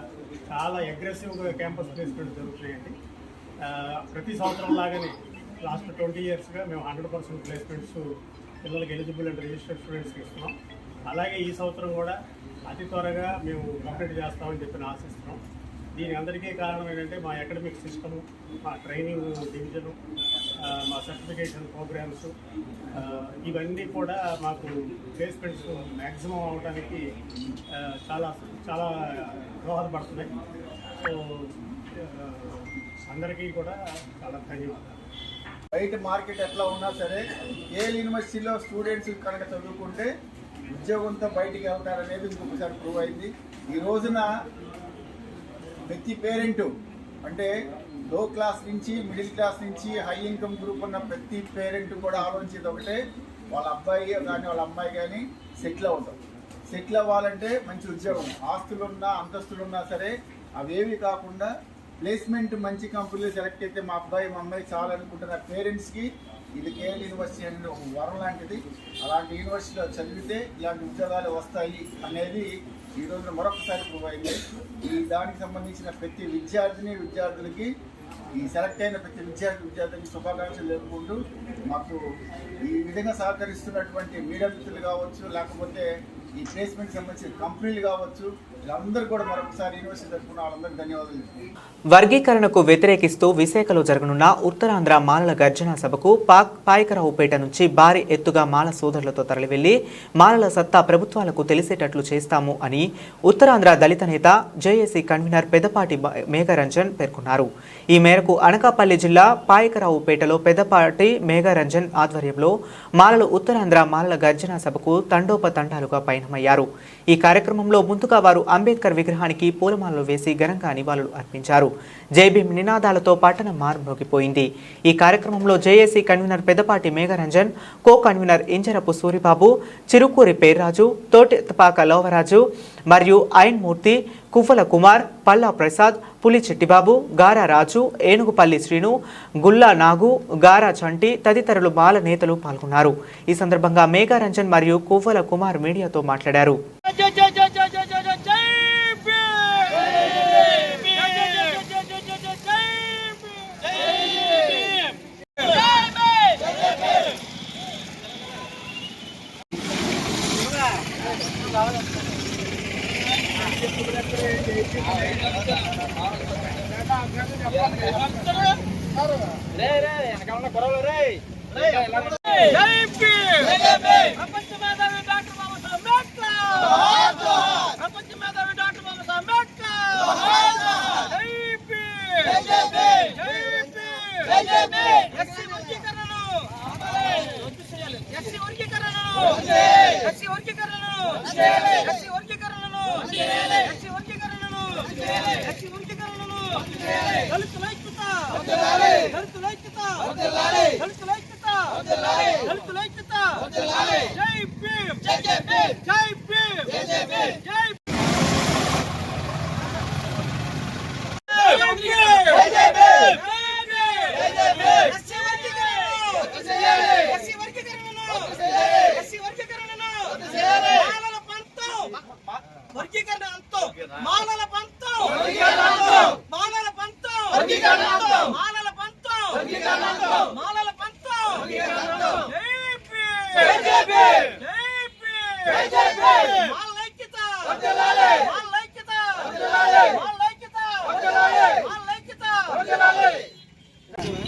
చాలా అగ్రెసివ్గా క్యాంపస్ ప్లేస్మెంట్ జరుగుతున్నాయండి. ప్రతి సంవత్సరం లాగానే లాస్ట్ 20 yearsగా మేము 100% ప్లేస్మెంట్స్ పిల్లలకి ఎలిజిబుల్ అండ్ రిజిస్టర్డ్ స్టూడెంట్స్కి ఇస్తున్నాం. అలాగే ఈ సంవత్సరం కూడా అతి త్వరగా మేము కంప్లీట్ చేస్తామని చెప్పి ఆశిస్తున్నాం. దీని అందరికీ కారణం ఏంటంటే మా అకాడమిక్ సిస్టము, మా ట్రైనింగ్ డివిజను, మా సర్టిఫికేషన్ ప్రోగ్రామ్స్ ఇవన్నీ కూడా మాకు ప్లేస్మెంట్స్ మ్యాక్సిమం అవడానికి చాలా చాలా దోహదపడుతున్నాయి. సో అందరికీ కూడా చాలా ధన్యవాదాలు. బయట మార్కెట్ ఎట్లా ఉన్నా సరే ఏ యూనివర్సిటీలో స్టూడెంట్స్ కనుక చదువుకుంటే ఉద్యోగంతో బయటికి వెళ్తారనేది ఇంకొకసారి ప్రూవ్ అయింది. ఈ రోజున ప్రతి పేరెంటు అంటే లో క్లాస్ నుంచి మిడిల్ క్లాస్ నుంచి హై ఇన్కమ్ గ్రూప్ ఉన్న ప్రతి పేరెంట్ కూడా ఆలోచించేది ఒకటే, వాళ్ళ అబ్బాయి కానీ వాళ్ళ అమ్మాయి కానీ సెటిల్ అవుతాం. సెటిల్ అవ్వాలంటే మంచి ఉద్యోగం, ఆస్తులున్నా అంతస్తులున్నా సరే అవేవి కాకుండా ప్లేస్మెంట్ మంచి కంపెనీలు సెలెక్ట్ అయితే మా అబ్బాయి మా అమ్మాయి చాలా అనుకుంటున్న పేరెంట్స్కి ఇది కేఎల్ యూనివర్సిటీ అనేది ఒక వరం లాంటిది. అలాంటి యూనివర్సిటీలో చదివితే ఇలాంటి ఉద్యోగాలు వస్తాయి అనేది ఈ రోజున మరొకసారి ప్రూవ్ అయింది. ఈ దానికి సంబంధించిన ప్రతి విద్యార్థినికి ఈ సెలెక్ట్ అయిన ప్రతి విద్యార్థికి శుభాకాంక్షలు తెలుపుకుంటూ మాకు ఈ విధంగా సహకరిస్తున్నటువంటి మీడియా మిత్రులు కావచ్చు, లేకపోతే ఈ ప్లేస్మెంట్ సంబంధించిన కంపెనీలు కావచ్చు, వీళ్ళందరూ కూడా మరొకసారి యూనివర్సిటీ తరఫున వాళ్ళందరికీ ధన్యవాదాలు. వర్గీకరణకు వ్యతిరేకిస్తూ విశాఖలో జరగనున్న ఉత్తరాంధ్ర మాలల గర్జన సభకు పాయకరావుపేట నుంచి భారీ ఎత్తుగా మాల సోదరులతో తరలివెళ్లి మాలల సత్తా ప్రభుత్వాలకు తెలిసేటట్లు చేస్తాము అని ఉత్తరాంధ్ర దళిత నేత జేఏసీ కన్వీనర్ పెదపాటి మేఘరంజన్ పేర్కొన్నారు. ఈ మేరకు అనకాపల్లి జిల్లా పాయకరావుపేటలో పెదపాటి మేఘరంజన్ ఆధ్వర్యంలో మాలలు ఉత్తరాంధ్ర మాలల గర్జన సభకు తండోపతండాలుగా పయనమయ్యారు. ఈ కార్యక్రమంలో ముందుగా వారు అంబేద్కర్ విగ్రహానికి పూలమాలలు వేసి ఘనంగా నివాళులు అర్పించారు. జైభీం నినాదాలతో పట్టణం మారుమోగిపోయింది. ఈ కార్యక్రమంలో JAC convener Pedapati Megharanjan, co convener Injarapu Suribabu, Chirukuri Perraju, Totettapaka Lovaraju మరియు ఐన్ మూర్తి, కువ్వల కుమార్, పల్లా ప్రసాద్, పులి చిట్టిబాబు, గారా రాజు, ఏనుగుపల్లి శ్రీను, గుల్లా నాగు, గారా చంటి తదితరులు మాల నేతలు పాల్గొన్నారు. ఈ సందర్భంగా మేఘరంజన్ మరియు కువ్వల కుమార్ మీడియాతో మాట్లాడారు.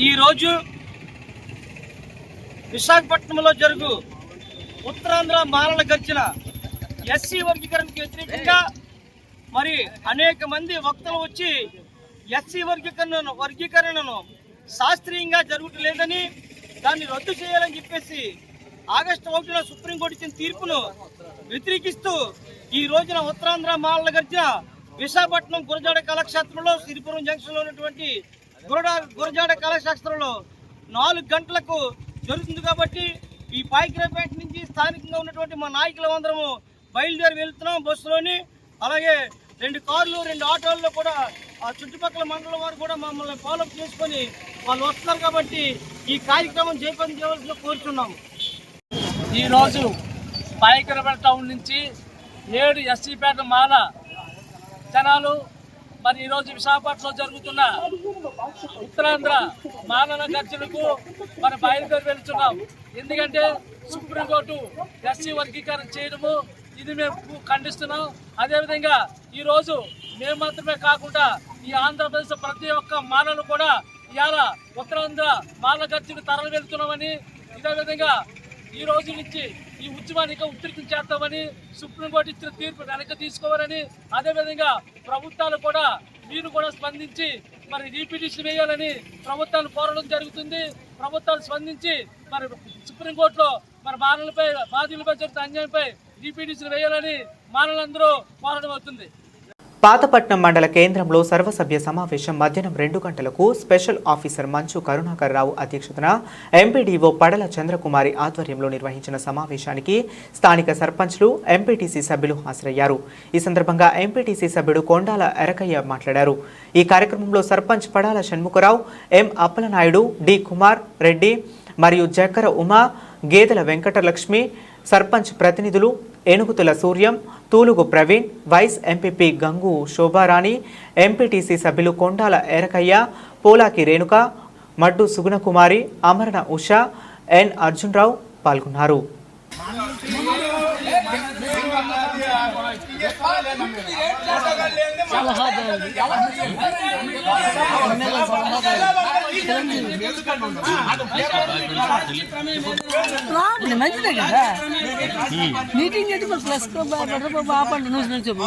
ఈరోజు విశాఖపట్నంలో జరుగు ఉత్తరాంధ్ర మాలల గర్జన ఎస్సీ వర్గీకరణకు వ్యతిరేకంగా మరి అనేక మంది వక్తలు వచ్చి ఎస్సీ వర్గీకరణను శాస్త్రీయంగా జరగట్లేదని దాన్ని రద్దు చేయాలని చెప్పేసి ఆగస్టు 1న సుప్రీంకోర్టు ఇచ్చిన తీర్పును వ్యతిరేకిస్తూ ఈ రోజున ఉత్తరాంధ్ర మాలల గర్జన విశాఖపట్నం గురజాడ కళాక్షేత్రంలో సిరిపురం జంక్షన్లో ఉన్నటువంటి గురజాడ కళాశాస్త్రంలో 4 గంటలకు జరుగుతుంది. కాబట్టి ఈ పాయకరావుపేట నుంచి స్థానికంగా ఉన్నటువంటి మా నాయకులు అందరము బయలుదేరి వెళ్తున్నాం బస్సులోని. అలాగే 2 కార్లు 2 ఆటోల్లో కూడా ఆ చుట్టుపక్కల మండలం వారు కూడా మమ్మల్ని ఫాలోఅప్ చేసుకొని వాళ్ళు వస్తున్నారు. కాబట్టి ఈ కార్యక్రమం జయపం చేయవలసిన కోరుతున్నాము. ఈరోజు పాయకరావుపేట టౌన్ నుంచి 7 ఎస్సీపేట మాల జనాలు మరి ఈరోజు విశాఖపట్నంలో జరుగుతున్న ఉత్తరాంధ్ర మాలల గర్జనకు మన బయలుదేరి వెళ్తున్నాం. ఎందుకంటే సుప్రీంకోర్టు ఎస్సీ వర్గీకరణ చేయడము ఇది మేము ఖండిస్తున్నాం. అదేవిధంగా ఈరోజు మేము మాత్రమే కాకుండా ఈ ఆంధ్రప్రదేశ్ ప్రతి ఒక్క మాలలు కూడా ఇవాళ ఉత్తరాంధ్ర మాల గర్జనకు తరలి వెళ్తున్నామని, ఇదే విధంగా ఈ రోజు నుంచి ఈ ఉద్యమాన్ని ఉధృతం చేస్తామని, సుప్రీంకోర్టు ఇచ్చిన తీర్పు వెనక్కి తీసుకోవాలని, అదేవిధంగా ప్రభుత్వాలు కూడా మీరు కూడా స్పందించి మరి రీపిటిషన్ వేయాలని ప్రభుత్వాలు కోరడం జరుగుతుంది. ప్రభుత్వాలు స్పందించి మరి సుప్రీంకోర్టులో మరి బాధితులపై జరుగుతున్న అన్యాయంపై రీపిటిషన్ వేయాలని మానవులందరూ కోరడం అవుతుంది. పాతపట్నం మండల కేంద్రంలో సర్వసభ్య సమావేశం మధ్యాహ్నం 2 గంటలకు స్పెషల్ ఆఫీసర్ మంచు కరుణాకర్ రావు అధ్యక్షతన ఎంపీడీఓ పడల చంద్రకుమారి ఆధ్వర్యంలో నిర్వహించిన సమావేశానికి స్థానిక సర్పంచ్లు, ఎంపీటీసీ సభ్యులు హాజరయ్యారు. ఈ సందర్భంగా ఎంపీటీసీ సభ్యుడు కొండాల ఎరకయ్య మాట్లాడారు. ఈ కార్యక్రమంలో సర్పంచ్ పడాల షణ్ముఖరావు, ఎం అప్పలనాయుడు, డి కుమార్ రెడ్డి మరియు జక్కర ఉమా, గేదెల వెంకటలక్ష్మి, సర్పంచ్ ప్రతినిధులు Enugutula Suryam, Tulugu Praveen, vice MPP Gangu Shobharani, MPTC సభ్యులు కొండాల ఎరకయ్య, పోలాకి రేణుక, మడ్డు సుగుణకుమారి, అమరణ ఉష, ఎన్ అర్జున్రావు పాల్గొన్నారు. మంచిదే కదా మీటింగ్ అయితే ప్లస్ బాపండి నువ్వు చెప్పు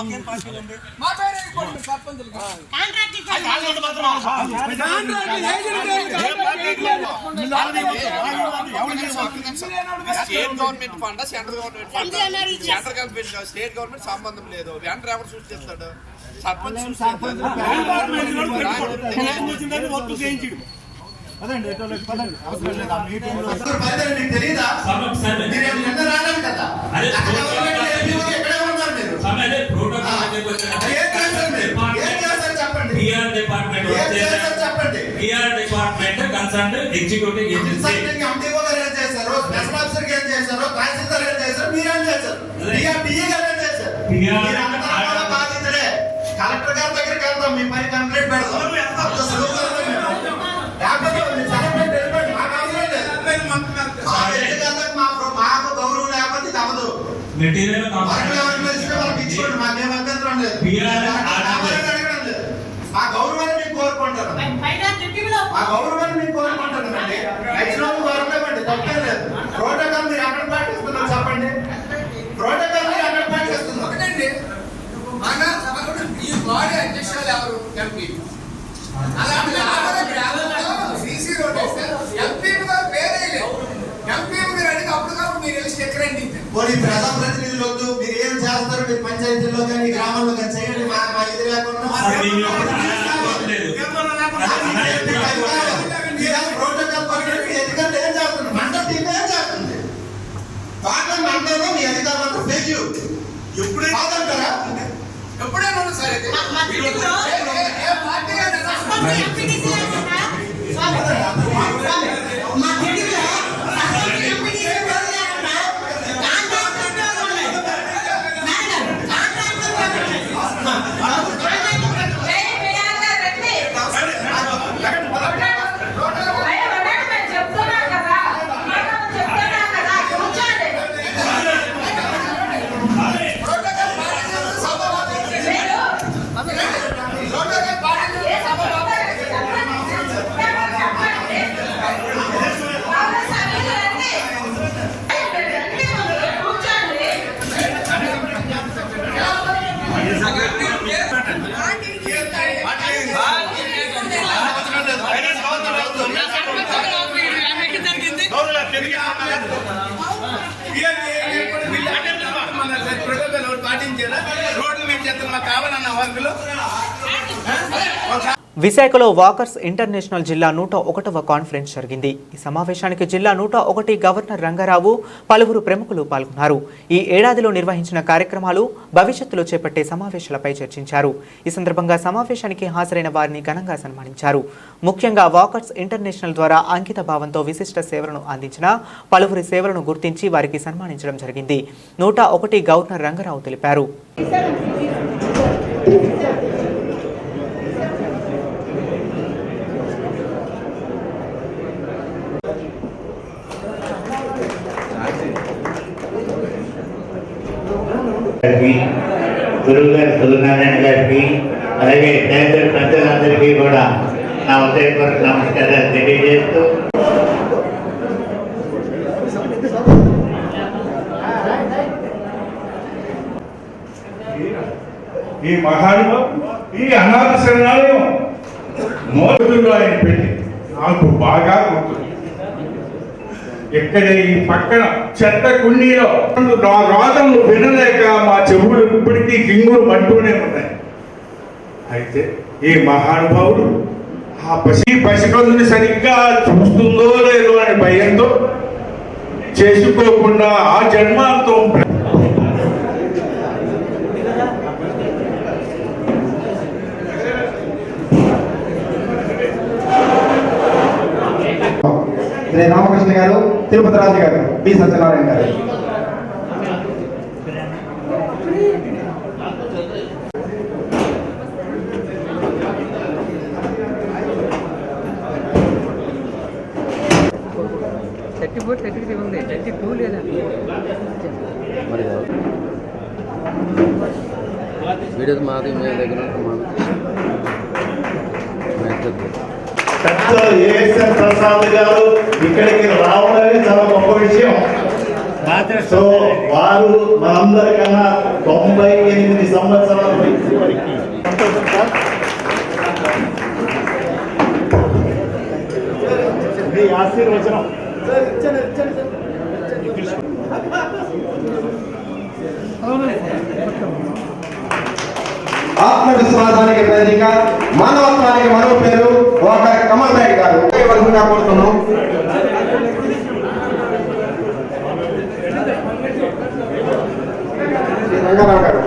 state government fund central government fund central government state government సంబంధం లేదు. వెంటనే ఎవరు సృష్టిస్తాడు? సర్పంచ్ ఎగ్జిక్యూటివ్ ఏజెన్సీ ఎంటీఓ గారు ఏం చేశారు, స్పెషల్ ఆఫీసర్ ఏం చేశారు, తహసీల్దార్ ఏం చేశారు, మీరేం చేశారు, డిఆర్డీఏ గారు ఏం చేశారు? మీరంతా బాధితులే. కలెక్టర్ గారి దగ్గరికి వెళ్తాం, మీ పై కంప్లైంట్ పెడతాం. మాకు గౌరవం లేకపోతే ఇది అవ్వదు. వాళ్ళకి ఇచ్చుకోండి, మాకేం అభ్యంతరం లేదు. ఆ గౌరవాన్ని మీకు కోరుకుంటారు, ఆ గౌరవాన్ని మీకు కోరుకుంటారు అండి. నచ్చిన గౌరవం తప్పే లేదు. ప్రోటోకాల్ మీరు ఎక్కడ పాటిస్తున్నారు చెప్పండి? ప్రోటోకాల్ మీరు ఎక్కడ పాటిస్తున్నారు? ఈ బాడీ అధ్యక్షులు ఎవరు? ఎంపీ. సీసీ రోడ్ వేస్తే ఎంపీ గారు పేరే లేదు. ఎంపీ మీరు అడిగి అప్పటికప్పుడు మీరు వెళ్ళి స్టిక్కర్ అండి. పోనీ ప్రజాప్రతినిధులు వద్దు, మీరు ఏం చేస్తారు? మీరు పంచాయతీల్లో కానీ గ్రామాల్లో కానీ చేయండి. మా ఇది లేకుండా ప్రోటోకాల్ పక్కన అధికారులు ఏం చేస్తున్నారు? మండలం టీం ఏం చేస్తుంది? బాగా మండలంలో మీ అధికారులంతా ఫేక్ యూ. ఎప్పుడే కాదంటారా? ఎప్పుడైనా సరే విశాఖలో వాకర్స్ ఇంటర్నేషనల్ జిల్లా 101వ కాన్ఫరెన్స్ జరిగింది. ఈ సమావేశానికి జిల్లా 101 గవర్నర్ రంగారావు, పలువురు ప్రముఖులు పాల్గొన్నారు. ఈ ఏడాదిలో నిర్వహించిన కార్యక్రమాలు, భవిష్యత్తులో చేపట్టే సమావేశాలపై చర్చించారు. ఈ సందర్భంగా సమావేశానికి హాజరైన వారిని ఘనంగా సన్మానించారు. ముఖ్యంగా వాకర్స్ ఇంటర్నేషనల్ ద్వారా అంకిత భావంతో విశిష్ట సేవలను అందించిన పలువురి సేవలను గుర్తించి వారికి సన్మానించడం జరిగింది. 101 గవర్నర్ రంగారావు తెలిపారు. గురువు గారు సూర్యనారాయణ గారికి, అలాగే తదితర పెద్దలందరికీ కూడా నా ఉదయపూర్వక నమస్కారాలు తెలియజేస్తూ, ఈ మహానుభావు ఈ అనాథ శరణాలయం మోదులో ఆయన పెళ్లి నాకు బాగా గుర్తు. ఇక్కడ ఈ పక్కన చెత్త కుండీలో నా రాతను వినలేక మా చెవులు ఇప్పటికీ గింగులు మంటూనే ఉన్నాయి. అయితే ఈ మహానుభావుడు ఆ పసికందుని సరిగ్గా చూస్తుందో లేదో అనే భయంతో చేసుకోకుండా ఆ జన్మాంతో రామకృష్ణ గారు, తిరుపతి రాజు గారు, బి సత్యనారాయణ గారు. 34, 33 ఉంది, 32 లేదండి. వీడియోస్ మాది మీ దగ్గర ఏఎస్ఎన్ ప్రసాద్ గారు ఇక్కడికి రావడమే చాలా గొప్ప విషయం. సో వారు మనందరికన్నా 98 సంవత్సరాల వయసు వరకు మీ ఆశీర్వచనం ఆత్మవిశ్వాసానికి ప్రతీక, మానవత్వానికి మరో పేరు ఒక కమల్ నాయుడు గారు కోరుతున్నాం. రంగారావు గారు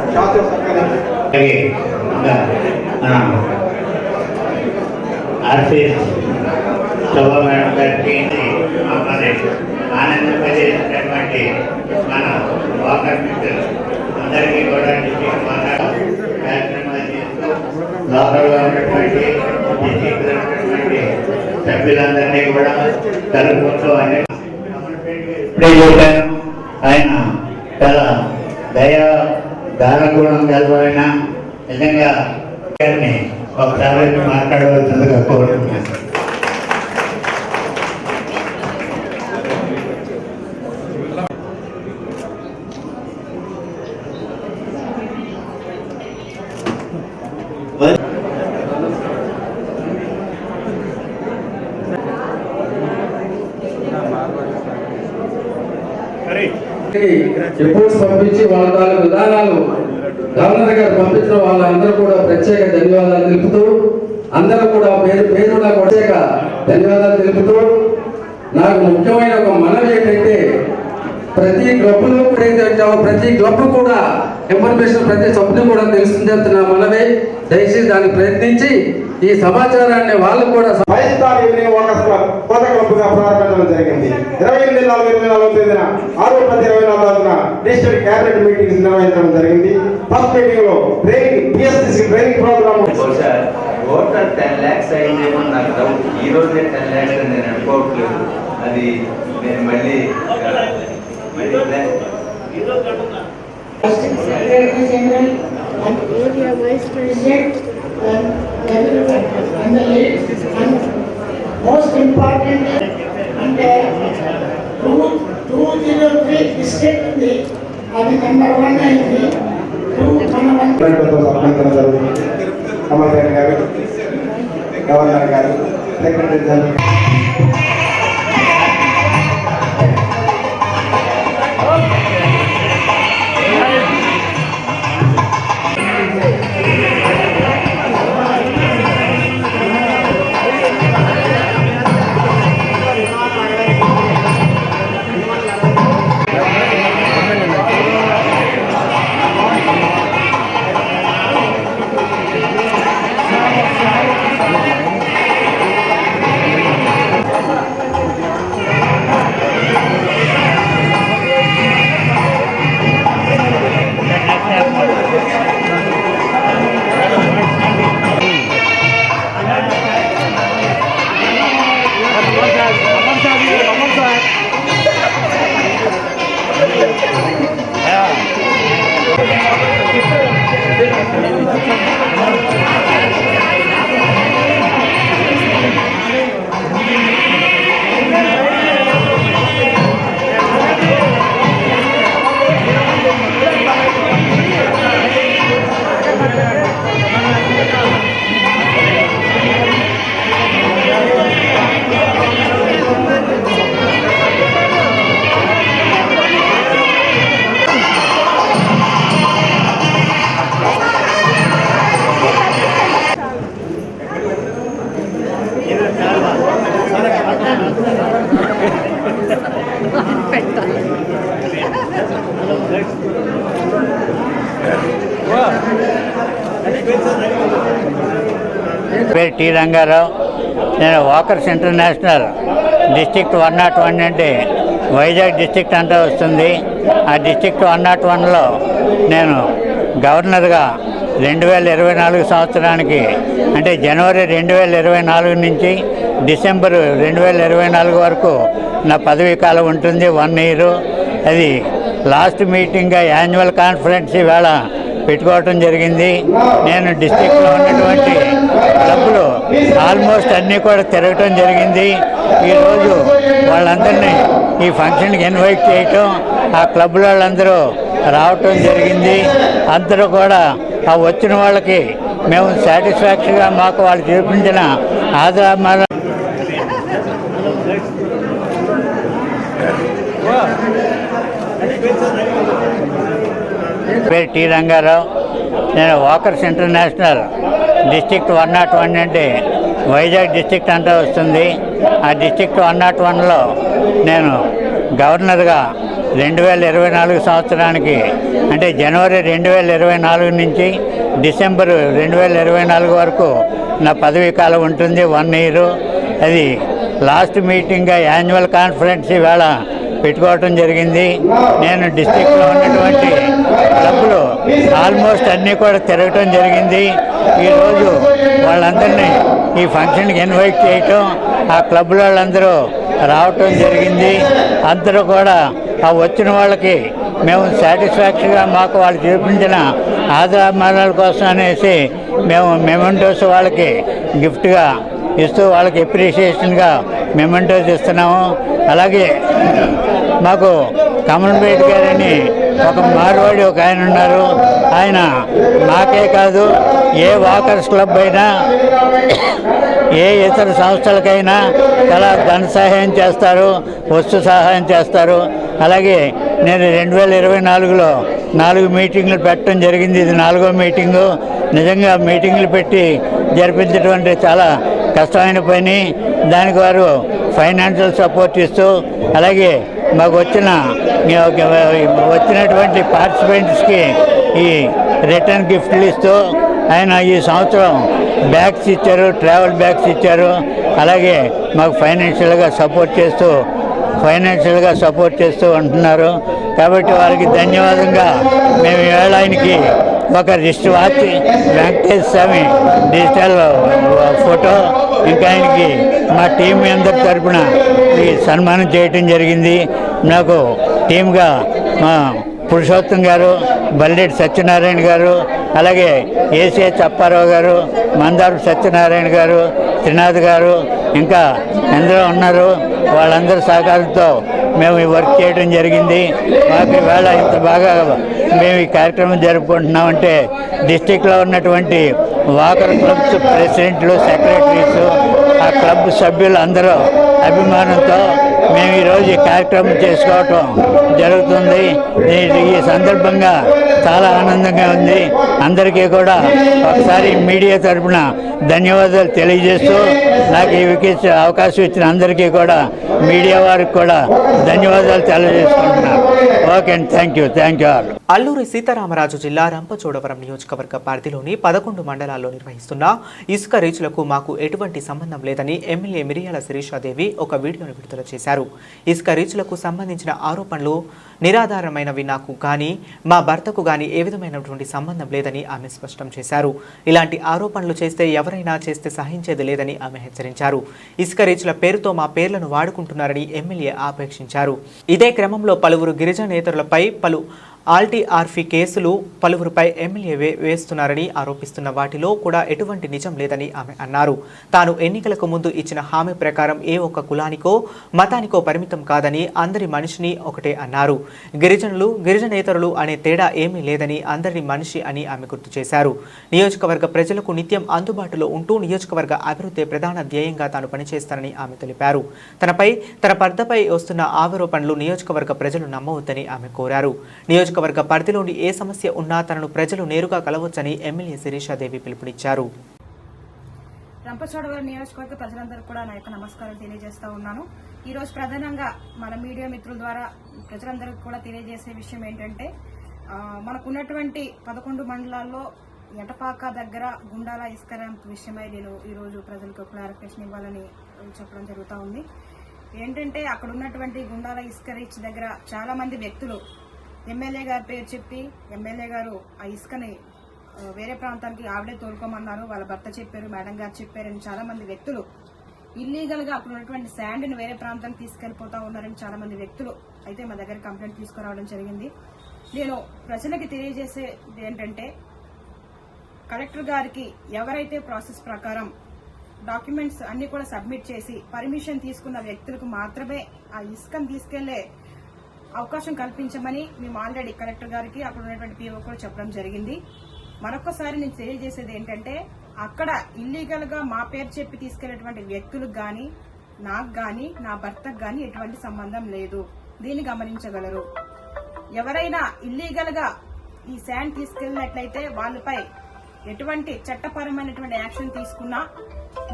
ఆర్టిస్ట్ శోభా మేడం గారికి ఆనందపరిచినటువంటి మన వాకర్ మిత్రులు అందరికీ కూడా కార్యక్రమాలు చేస్తూ లోకల్గా ఉన్నటువంటి డిస్ట్రిక్ట్ సభ్యులందరినీ కూడా కలుపుకుంటూ ఇప్పుడే చెప్పాను. ఆయన చాలా దయా దానగుణం కలవైన నిజంగా ఒకసారి మాట్లాడవలసిందిగా కోరుతున్నాను. రిపోర్ట్స్ పంపించి వాళ్ళ తాలూకు విధానాలు గవర్నర్ గారు పంపించిన వాళ్ళందరూ కూడా ప్రత్యేక ధన్యవాదాలు తెలుపుతూ, అందరూ కూడా పేరు నాకు ప్రత్యేక ధన్యవాదాలు తెలుపుతూ, నాకు ముఖ్యమైన ఒక మనవి ఏంటంటే ప్రతి క్లబ్లో ప్రతి క్లబ్ కూడా ఇన్ఫర్మేషన్ ప్రతి సభ్యులు కూడా తెలుస్తుంది నా మనవి. దయచేసి దాన్ని ప్రయత్నించి ఈ సమాచారాన్ని వాళ్ళు కూడా కొత్త క్లబ్గా ప్రారంభించడం జరిగింది. 28/4/2024 తేదీన 6/10/2024 డిస్ట్రిక్ట్ క్యాబినెట్ మీటింగ్స్ నిర్వహించడం జరిగింది. ఫస్ట్ మీటింగ్ లో ట్రైనింగ్ ప్రోగ్రామ్ టోటల్ 10 lakhs అయిందేమో నాకు డౌట్. ఈ రోజే 10 lakhs అని నేను అనుకోవట్లేదు. అది నేను మళ్ళీ most important అంటే 203 డిస్ట్రిక్ట్ ఉంది, అది నెంబర్ 1 అయింది. కమల్ నాయుడు గారు, గవర్నర్ గారు, సెక్రటరీ జనరల్ పేరు టి రంగారావు. నేను వాకర్స్ ఇంటర్నేషనల్ డిస్ట్రిక్ట్ 101 అంటే వైజాగ్ డిస్ట్రిక్ట్ అంతా వస్తుంది. ఆ డిస్ట్రిక్ట్ 101లో నేను గవర్నర్గా 2024 సంవత్సరానికి అంటే జనవరి 2024 నుంచి డిసెంబర్ 2024 వరకు నా పదవీ కాలం ఉంటుంది 1 ఇయర్. అది లాస్ట్ మీటింగ్గా యాన్యువల్ కాన్ఫరెన్స్ ఈవేళ పెట్టుకోవటం జరిగింది. నేను డిస్టిక్లో ఉన్నటువంటి క్లబ్లు ఆల్మోస్ట్ అన్నీ కూడా తిరగటం జరిగింది. ఈరోజు వాళ్ళందరినీ ఈ ఫంక్షన్కి ఇన్వైట్ చేయటం, ఆ క్లబ్ల వాళ్ళందరూ రావటం జరిగింది. అందరూ కూడా ఆ వచ్చిన వాళ్ళకి మేము సాటిస్ఫాక్షన్గా మాకు వాళ్ళు చూపించిన ఆదరణ పేరు టి రంగారావు. నేను వాకర్స్ ఇంటర్నేషనల్ డిస్ట్రిక్ట్ 101 అంటే వైజాగ్ డిస్ట్రిక్ట్ అంతా వస్తుంది. ఆ డిస్ట్రిక్ట్ 101లో నేను గవర్నర్గా 2024 సంవత్సరానికి అంటే జనవరి 2024 నుంచి డిసెంబర్ 2024 వరకు నా పదవీ కాలం ఉంటుంది 1 ఇయర్. అది లాస్ట్ మీటింగ్గా యాన్యువల్ కాన్ఫరెన్స్ ఈవేళ పెట్టుకోవటం జరిగింది. నేను డిస్టిక్లో ఉన్నటువంటి క్లబ్లు ఆల్మోస్ట్ అన్నీ కూడా తిరగటం జరిగింది. ఈరోజు వాళ్ళందరినీ ఈ ఫంక్షన్కి ఇన్వైట్ చేయటం, ఆ క్లబ్ల వాళ్ళందరూ రావటం జరిగింది. అందరూ కూడా ఆ వచ్చిన వాళ్ళకి మేము సాటిస్ఫాక్షన్గా మాకు వాళ్ళు చూపించిన ఆదరాభిమానాల కోసం అనేసి మేము మెమెంటోస్ వాళ్ళకి గిఫ్ట్గా ఇస్తూ వాళ్ళకి అప్రిషియేషన్గా మెమెంటోస్ ఇస్తున్నాము. అలాగే మాకు కమల్పేట్ గారని ఒక మార్వాడి ఒక ఆయన ఉన్నారు. ఆయన మాకే కాదు ఏ వాకర్స్ క్లబ్ అయినా ఏ ఇతర సంస్థలకైనా చాలా ధన సహాయం చేస్తారు, వస్తు సహాయం చేస్తారు. అలాగే నేను 2024లో 4 మీటింగ్లు పెట్టడం జరిగింది. ఇది 4వ మీటింగు. నిజంగా మీటింగ్లు పెట్టి జరిపించడం చాలా కష్టమైన పని. దానికి వారు ఫైనాన్షియల్ సపోర్ట్ ఇస్తూ అలాగే మాకు వచ్చినటువంటి పార్టిసిపెంట్స్కి ఈ రిటర్న్ గిఫ్ట్లు ఇస్తూ ఆయన ఈ సంవత్సరం బ్యాగ్స్ ఇచ్చారు, ట్రావెల్ బ్యాగ్స్ ఇచ్చారు. అలాగే మాకు ఫైనాన్షియల్గా సపోర్ట్ చేస్తూ ఉంటున్నారు. కాబట్టి వారికి ధన్యవాదంగా మేము ఈవేళ ఆయనకి ఒక రిస్ట్ వాచ్, వెంకటేశ్వర స్వామి డిజిటల్ ఫోటో, ఇంకా ఆయనకి మా టీం అందరి తరఫున ఈ సన్మానం చేయటం జరిగింది. నాకు టీమ్గా మా పురుషోత్తం గారు, బల్లెటి సత్యనారాయణ గారు, అలాగే ఏసీహెచ్ అప్పారావు గారు, మందారు సత్యనారాయణ గారు, త్రినాథ్ గారు, ఇంకా ఎందరో ఉన్నారు. వాళ్ళందరి సహకారంతో మేము ఈ వర్క్ చేయడం జరిగింది. మాకు ఈవేళ ఇంత బాగా మేము ఈ కార్యక్రమం జరుపుకుంటున్నామంటే డిస్టిక్లో ఉన్నటువంటి వాకర్ క్లబ్స్ ప్రెసిడెంట్లు, సెక్రటరీసు, ఆ క్లబ్ సభ్యులు అందరూ అభిమానంతో మేము ఈరోజు ఈ కార్యక్రమం చేసుకోవటం జరుగుతుంది. ఈ సందర్భంగా చాలా ఆనందంగా ఉంది. అందరికీ కూడా ఒకసారి మీడియా తరఫున ధన్యవాదాలు తెలియజేస్తూ నాకు ఈ అవకాశం ఇచ్చిన అందరికీ కూడా మీడియా వారికి కూడా ధన్యవాదాలు తెలియజేసుకుంటున్నాను. ఓకే అండి, thank you all. Alluri Sitaramaraju జిల్లా రంపచోడవరం నియోజకవర్గ పరిధిలోని 11 మండలాల్లో నిర్వహిస్తున్న ఇసుక రీచ్లకు మాకు ఎటువంటి సంబంధం లేదని ఎమ్మెల్యే మిరియాల శిరీషాదేవి ఒక వీడియోను విడుదల చేశారు. ఇసుక రీచ్లకు సంబంధించిన ఆరోపణలు నిరాధారమైనవి. నాకు కానీ మా భర్తకు కానీ ఏ విధమైనటువంటి సంబంధం లేదని ఆమె స్పష్టం చేశారు. ఇలాంటి ఆరోపణలు చేస్తే ఎవరైనా చేస్తే సహించేది లేదని ఆమె హెచ్చరించారు. ఇసుక రీచ్ల పేరుతో మా పేర్లను వాడుకుంటున్నారని ఎమ్మెల్యే ఆపేక్షించారు. ఇదే క్రమంలో పలువురు గిరిజనేతరులపై పలు ఆర్టీ కేసులు పలువురుపై ఎమ్మెల్యే వేస్తున్నారని ఆరోపిస్తున్న వాటిలో కూడా ఎటువంటి నిజం లేదని ఆమె అన్నారు. తాను ఎన్నికలకు ముందు ఇచ్చిన హామీ ప్రకారం ఏ ఒక్క కులానికో మతానికో పరిమితం కాదని, అందరి మనిషిని ఒకటే అన్నారు. గిరిజనేతరులు అనే తేడా ఏమీ లేదని, అందరి మనిషి అని ఆమె గుర్తు చేశారు. నియోజకవర్గ ప్రజలకు నిత్యం అందుబాటులో ఉంటూ నియోజకవర్గ అభివృద్ధి ప్రధాన ధ్యేయంగా తాను పనిచేస్తానని ఆమె తెలిపారు. తన భర్తపై వస్తున్న ఆరోపణలు నియోజకవర్గ ప్రజలు నమ్మవద్దని ఆమె కోరారు. నియోజకవర్గ పరిధిలోని ఏ సమస్య ఉన్నా తనను ప్రజలు నేరుగా కలవచ్చని ఎమ్మెల్యే శిరీషాదేవి పిలుపునిచ్చారు. రంపచోడవరం నియోజకవర్గ ప్రజలందరికీ కూడా నా యొక్క నమస్కారం తెలియజేస్తా ఉన్నాను. ఈ రోజు ప్రధానంగా మన మీడియా మిత్రుల ద్వారా ప్రజలందరికీ కూడా తెలియజేసే విషయం ఏంటంటే, మనకున్నటువంటి 11 మండలాల్లో ఎటపాక దగ్గర గుండాల ఇసుక ర్యాంప్ విషయమై నేను ఈరోజు ప్రజలకు క్లారిఫికేషన్ ఇవ్వాలని చెప్పడం జరుగుతూ ఉంది. ఏంటంటే అక్కడ ఉన్నటువంటి గుండాల ఇసుక రీచ్ దగ్గర చాలా మంది వ్యక్తులు ఎమ్మెల్యే గారి పేరు చెప్పి ఎమ్మెల్యే గారు ఆ ఇసుకని వేరే ప్రాంతానికి ఆవిడే తోలుకోమన్నారు, వాళ్ళ భర్త చెప్పారు, మేడం గారు చెప్పారని చాలా మంది వ్యక్తులు ఇల్లీగల్ గా అక్కడ ఉన్నటువంటి శాండ్ ని వేరే ప్రాంతానికి తీసుకెళ్లిపోతా ఉన్నారని చాలా మంది వ్యక్తులు అయితే మా దగ్గర కంప్లైంట్ తీసుకురావడం జరిగింది. నేను ప్రజలకి తెలియజేసేది ఏంటంటే, కలెక్టర్ గారికి ఎవరైతే ప్రాసెస్ ప్రకారం డాక్యుమెంట్స్ అన్ని కూడా సబ్మిట్ చేసి పర్మిషన్ తీసుకున్న వ్యక్తులకు మాత్రమే ఆ ఇసుకను తీసుకెళ్లే అవకాశం కల్పించమని మేము ఆల్రెడీ కలెక్టర్ గారికి అక్కడ ఉన్నటువంటి పీఓ కూడా చెప్పడం జరిగింది. మరొకసారి నేను తెలియజేసేది ఏంటంటే, అక్కడ ఇల్లీగల్ గా మా పేరు చెప్పి తీసుకెళ్లేటువంటి వ్యక్తులకు గాని, నాకు గాని, నా భర్తకు గాని ఎటువంటి సంబంధం లేదు. దీన్ని గమనించగలరు. ఎవరైనా ఇల్లీగల్ గా ఈ శాండ్ తీసుకెళ్లినట్లయితే వాళ్ళపై ఎటువంటి చట్టపరమైనటువంటి యాక్షన్ తీసుకున్నా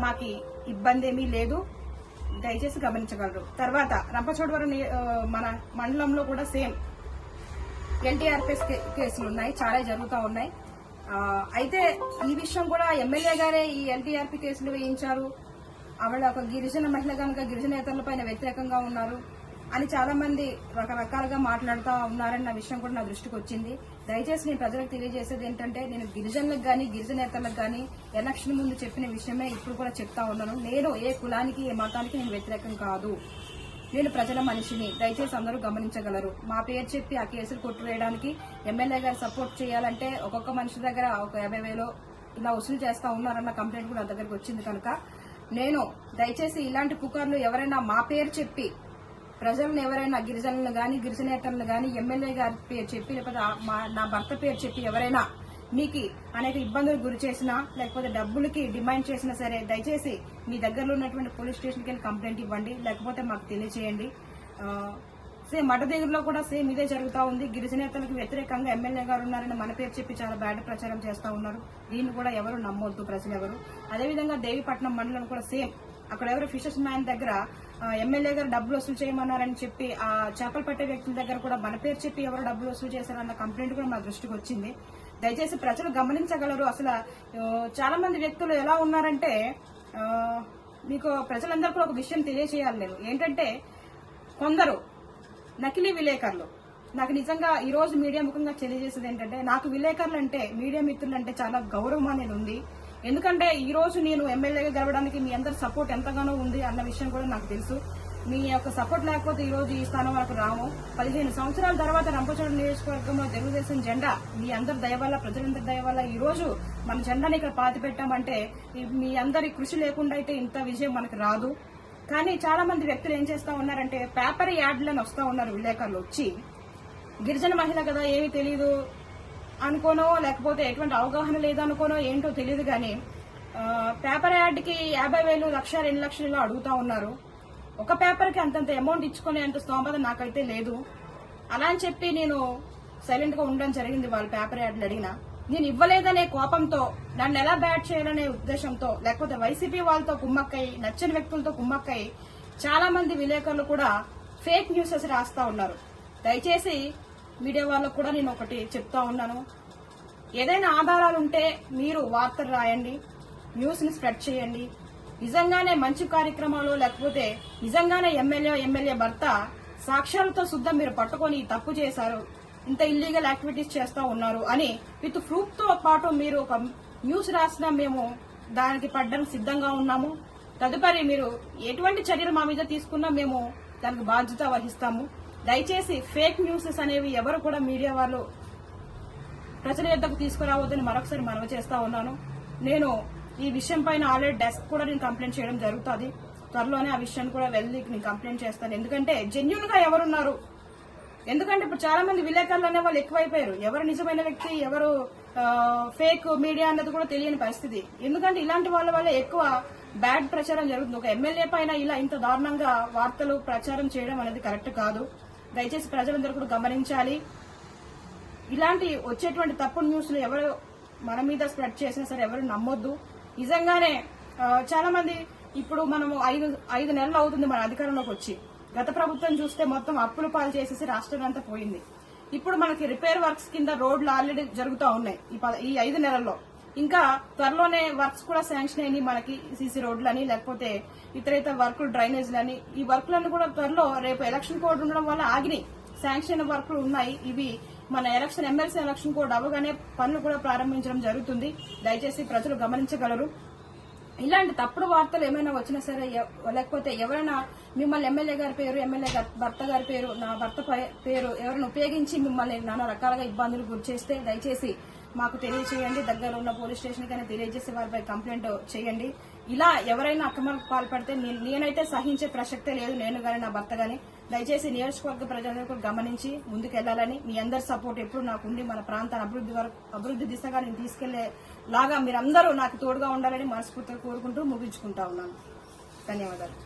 మాకు ఇబ్బంది ఏమీ లేదు. దయచేసి గమనించగలరు. తర్వాత రంపచోడవరం మన మండలంలో కూడా సేమ్ ఎల్టీఆర్పీఎస్ కేసులు ఉన్నాయి, చాలా జరుగుతూ ఉన్నాయి. అయితే ఈ విషయం కూడా ఎమ్మెల్యే గారే ఈ ఎల్టీఆర్పీ కేసులు వేయించారు, ఆవిడ ఒక గిరిజన మహిళ కనుక గిరిజనేతరులపైన వ్యతిరేకంగా ఉన్నారు అని చాలా మంది రకరకాలుగా మాట్లాడుతూ ఉన్నారన్న విషయం కూడా నా దృష్టికి వచ్చింది. దయచేసి నేను ప్రజలకు తెలియజేసేది ఏంటంటే, నేను గిరిజనులకు గాని గిరిజనేతలకు గాని ఎలక్షన్ ముందు చెప్పిన విషయమే ఇప్పుడు కూడా చెప్తా ఉన్నాను. నేను ఏ కులానికి ఏ మతానికి నేను వ్యతిరేకం కాదు. నేను ప్రజల మనిషిని. దయచేసి అందరూ గమనించగలరు. మా పేరు చెప్పి ఆ కేసులు కొట్టివేయడానికి ఎమ్మెల్యే గారు సపోర్ట్ చేయాలంటే ఒక్కొక్క మనిషి దగ్గర ఒక 50,000 ఇలా వసూలు చేస్తా ఉన్నారన్న కంప్లైంట్ కూడా దగ్గరకు వచ్చింది. కనుక నేను దయచేసి ఇలాంటి పుకార్లు ఎవరైనా మా పేరు చెప్పి ప్రజలను ఎవరైనా గిరిజనులను గాని గిరిజనేతలను గాని ఎమ్మెల్యే గారి పేరు చెప్పి లేకపోతే నా భర్త పేరు చెప్పి ఎవరైనా మీకు అనేక ఇబ్బందులకు గురి చేసినా లేకపోతే డబ్బులకి డిమాండ్ చేసినా సరే దయచేసి మీ దగ్గరలో ఉన్నటువంటి పోలీస్ స్టేషన్కి వెళ్ళి కంప్లైంట్ ఇవ్వండి, లేకపోతే మాకు తెలియజేయండి. సేమ్ మడదేగురులో కూడా సేమ్ ఇదే జరుగుతూ ఉంది. గిరిజనేతలకు వ్యతిరేకంగా ఎమ్మెల్యే గారు ఉన్నారని మన పేరు చెప్పి చాలా బ్యాడ్ ప్రచారం చేస్తూ ఉన్నారు. దీన్ని కూడా ఎవరు నమ్మొద్దు ప్రజలు ఎవరు. అదేవిధంగా దేవీపట్నం మండలం కూడా సేమ్, అక్కడ ఎవరు ఫిషర్స్ మ్యాన్ దగ్గర ఎమ్మెల్యే గారు డబ్బులు వసూలు చేయమన్నారని చెప్పి ఆ చేపలు పట్టే వ్యక్తుల దగ్గర కూడా మన పేరు చెప్పి ఎవరు డబ్బులు వసూలు చేశారన్న కంప్లైంట్ కూడా మా దృష్టికి వచ్చింది. దయచేసి ప్రజలు గమనించగలరు. అసలు చాలా మంది వ్యక్తులు ఎలా ఉన్నారంటే, మీకు ప్రజలందరూ కూడా ఒక విషయం తెలియజేయాలి నేను ఏంటంటే, కొందరు నకిలీ విలేకరులు. నాకు నిజంగా ఈ రోజు మీడియా ముఖంగా తెలియజేసేది ఏంటంటే, నాకు విలేకరులు అంటే మీడియా మిత్రులు అంటే చాలా గౌరవం అనేది ఉంది. ఎందుకంటే ఈ రోజు నేను ఎమ్మెల్యేగా గెలవడానికి మీ అందరి సపోర్ట్ ఎంతగానో ఉంది అన్న విషయం కూడా నాకు తెలుసు. మీ యొక్క సపోర్ట్ లేకపోతే ఈ రోజు ఈ స్థానం వరకు రాము. 15 సంవత్సరాల తర్వాత రంపచోడవరం నియోజకవర్గంలో తెలుగుదేశం జెండా మీ అందరి దయ వల్ల, ప్రజలందరి దయ వల్ల ఈ రోజు మన జెండాని ఇక్కడ పాతి పెట్టామంటే మీ అందరి కృషి లేకుండా అయితే ఇంత విజయం మనకు రాదు. కానీ చాలా మంది వ్యక్తులు ఏం చేస్తా ఉన్నారంటే, పేపర్ యాడ్లను వస్తా ఉన్నారు విలేకరులు వచ్చి, గిరిజన మహిళ కదా ఏమీ తెలియదు అనుకోనో లేకపోతే ఎటువంటి అవగాహన లేదనుకోనో ఏంటో తెలియదు కానీ పేపర్ యాడ్కి 50,000, 1,00,000, 2 లక్షలు ఇలా అడుగుతా ఉన్నారు. ఒక పేపర్కి అంతంత అమౌంట్ ఇచ్చుకునే అంత స్తోమత నాకైతే లేదు. అలా అని చెప్పి నేను సైలెంట్ గా ఉండడం జరిగింది. వాళ్ళు పేపర్ యాడ్లు అడిగినా నేను ఇవ్వలేదనే కోపంతో, నన్ను ఎలా బ్యాట్ చేయాలనే ఉద్దేశంతో, లేకపోతే వైసీపీ వాళ్ళతో కుమ్మక్కై, నచ్చని వ్యక్తులతో కుమ్మక్కై చాలా మంది విలేకరులు కూడా ఫేక్ న్యూసెస్ రాస్తా ఉన్నారు. దయచేసి మీడియా వాళ్ళకు కూడా నేను ఒకటి చెప్తా ఉన్నాను, ఏదైనా ఆధారాలు ఉంటే మీరు వార్తలు రాయండి, న్యూస్ ని స్ప్రెడ్ చేయండి. నిజంగానే మంచి కార్యక్రమాలు లేకపోతే నిజంగానే ఎమ్మెల్యే భర్త సాక్ష్యాలతో శుద్ధం మీరు పట్టుకొని తప్పు చేశారు, ఇంత ఇల్లీగల్ యాక్టివిటీస్ చేస్తా ఉన్నారు అని విత్ ప్రూఫ్ తో పాటు మీరు ఒక న్యూస్ రాసినా మేము దానికి పడ్డానికి సిద్ధంగా ఉన్నాము. తదుపరి మీరు ఎటువంటి చర్యలు మా మీద తీసుకున్నా మేము దానికి బాధ్యత వహిస్తాము. దయచేసి ఫేక్ న్యూసెస్ అనేవి ఎవరు కూడా మీడియా వాళ్ళు ప్రజల యొద్దకు తీసుకురావద్దని మరొకసారి మనవి చేస్తా ఉన్నాను. నేను ఈ విషయం పైన ఆల్రెడీ డెస్క్ కూడా నేను కంప్లైంట్ చేయడం జరుగుతుంది. త్వరలోనే ఆ విషయాన్ని కూడా వెళ్ళి నేను కంప్లైంట్ చేస్తాను. ఎందుకంటే జెన్యూన్ గా ఎవరున్నారు, ఎందుకంటే ఇప్పుడు చాలా మంది విలేకరులు అనే వాళ్ళు ఎక్కువైపోయారు. ఎవరు నిజమైన వ్యక్తి, ఎవరు ఫేక్ మీడియా అన్నది కూడా తెలియని పరిస్థితి. ఎందుకంటే ఇలాంటి వాళ్ళ వల్ల ఎక్కువ బ్యాడ్ ప్రచారం జరుగుతుంది. ఒక ఎమ్మెల్యే పైన ఇలా ఇంత దారుణంగా వార్తలు ప్రచారం చేయడం అనేది కరెక్ట్ కాదు. దయచేసి ప్రజలందరూ కూడా గమనించాలి. ఇలాంటి వచ్చేటువంటి తప్పుడు న్యూస్లు ఎవరు మన మీద స్ప్రెడ్ చేసినా సరే ఎవరు నమ్మొద్దు. నిజంగానే చాలా మంది ఇప్పుడు మనము 5 నెలలు అవుతుంది మన అధికారంలోకి వచ్చి. గత ప్రభుత్వం చూస్తే మొత్తం అప్పుల పాలు చేసేసి రాష్ట్రం అంతా పోయింది. ఇప్పుడు మనకి రిపేర్ వర్క్స్ కింద రోడ్లు ఆల్రెడీ జరుగుతూ ఉన్నాయి ఈ 5 నెలల్లో. ఇంకా త్వరలోనే వర్క్స్ కూడా శాంక్షన్ అయినాయి మనకి, సీసీ రోడ్లని లేకపోతే ఇతర వర్కులు, డ్రైనేజ్లని. ఈ వర్కులన్నీ కూడా త్వరలో రేపు ఎలక్షన్ కోడ్ ఉండడం వల్ల ఆగినాయి. శాంక్షన్ వర్కులు ఉన్నాయి. ఇవి మన ఎమ్మెల్సీ ఎలక్షన్ కోడ్ అవగానే పనులు కూడా ప్రారంభించడం జరుగుతుంది. దయచేసి ప్రజలు గమనించగలరు. ఇలాంటి తప్పుడు వార్తలు ఏమైనా వచ్చినా సరే, లేకపోతే ఎవరైనా మిమ్మల్ని ఎమ్మెల్యే గారి పేరు, ఎమ్మెల్యే భర్త గారి పేరు, నా భర్త పేరు ఎవరైనా ఉపయోగించి మిమ్మల్ని నానా రకాలుగా ఇబ్బందులు గురి చేస్తే దయచేసి మాకు తెలియజేయండి. దగ్గర ఉన్న పోలీస్ స్టేషన్ కైనా తెలియజేసి వారిపై కంప్లైంట్ చేయండి. ఇలా ఎవరైనా అక్రమాలకు పాల్పడితే నేనైతే సహించే ప్రసక్తే లేదు, నేను గాని నా భర్త గాని. దయచేసి నియోజకవర్గ ప్రజలందరూ గమనించి ముందుకెళ్లాలని మీ అందరి సపోర్ట్ ఎప్పుడు నాకు ఉండి మన ప్రాంతాన్ని అభివృద్ధి దిశగా నేను తీసుకెళ్లేలాగా మీరందరూ నాకు తోడుగా ఉండాలని మనస్ఫూర్తిగా కోరుకుంటూ ముగించుకుంటా ఉన్నాను. ధన్యవాదాలు.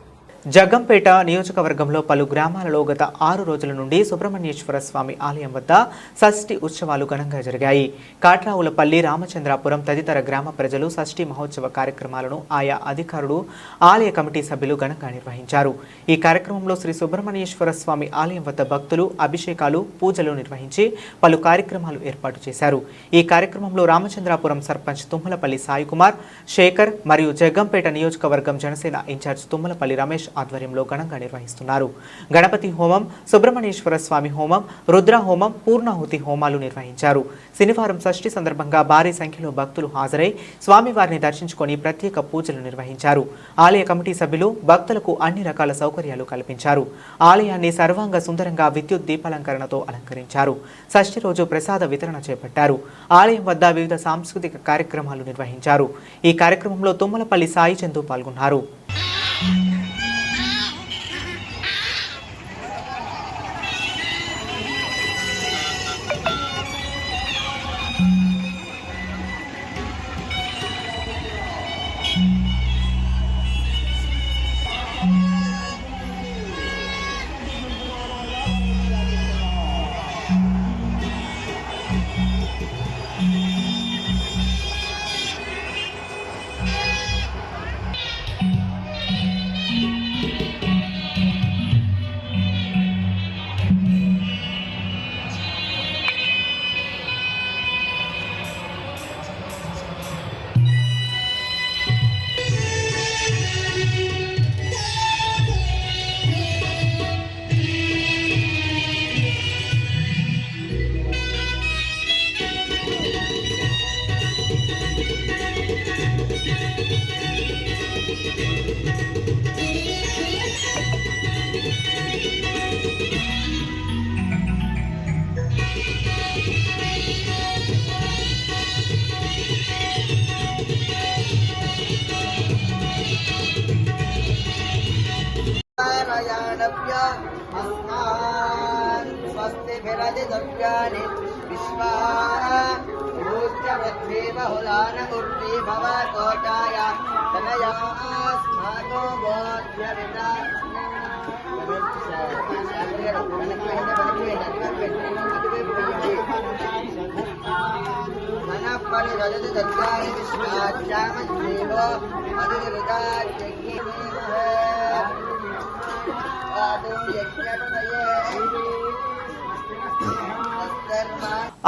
జగ్గంపేట నియోజకవర్గంలో పలు గ్రామాలలో గత 6 రోజుల నుండి సుబ్రహ్మణ్యేశ్వర స్వామి ఆలయం వద్ద షష్ఠి ఉత్సవాలు ఘనంగా జరిగాయి. కాట్రావులపల్లి, రామచంద్రాపురం తదితర గ్రామ ప్రజలు షష్ఠి మహోత్సవ కార్యక్రమాలను ఆయా అధికారులు, ఆలయ కమిటీ సభ్యులు ఘనంగా నిర్వహించారు. ఈ కార్యక్రమంలో శ్రీ సుబ్రహ్మణ్యేశ్వర స్వామి ఆలయం వద్ద భక్తులు అభిషేకాలు, పూజలు నిర్వహించి పలు కార్యక్రమాలు ఏర్పాటు చేశారు. ఈ కార్యక్రమంలో రామచంద్రాపురం సర్పంచ్ తుమ్మలపల్లి సాయికుమార్, శేఖర్ మరియు జగ్గంపేట నియోజకవర్గం జనసేన ఇన్ఛార్జ్ తుమ్మలపల్లి రమేష్ ఆధ్వర్యంలో ఘనంగా నిర్వహిస్తున్నారు. గణపతి హోమం, సుబ్రహ్మణ్యేశ్వర స్వామి హోమం, రుద్ర హోమం, పూర్ణాహుతి హోమాలు నిర్వహించారు. శనివారం షష్ఠి సందర్భంగా భారీ సంఖ్యలో భక్తులు హాజరై స్వామివారిని దర్శించుకొని ప్రత్యేక పూజలు నిర్వహించారు. ఆలయ కమిటీ సభ్యులు భక్తులకు అన్ని రకాల సౌకర్యాలు కల్పించారు. ఆలయాన్ని సర్వాంగ సుందరంగా విద్యుత్ దీపాలంకరణతో అలంకరించారు. షష్ఠి రోజు ప్రసాద వితరణ చేపట్టారు. ఆలయం వద్ద వివిధ సాంస్కృతిక కార్యక్రమాలు నిర్వహించారు. ఈ కార్యక్రమంలో తుమ్మలపల్లి సాయి చందు పాల్గొన్నారు.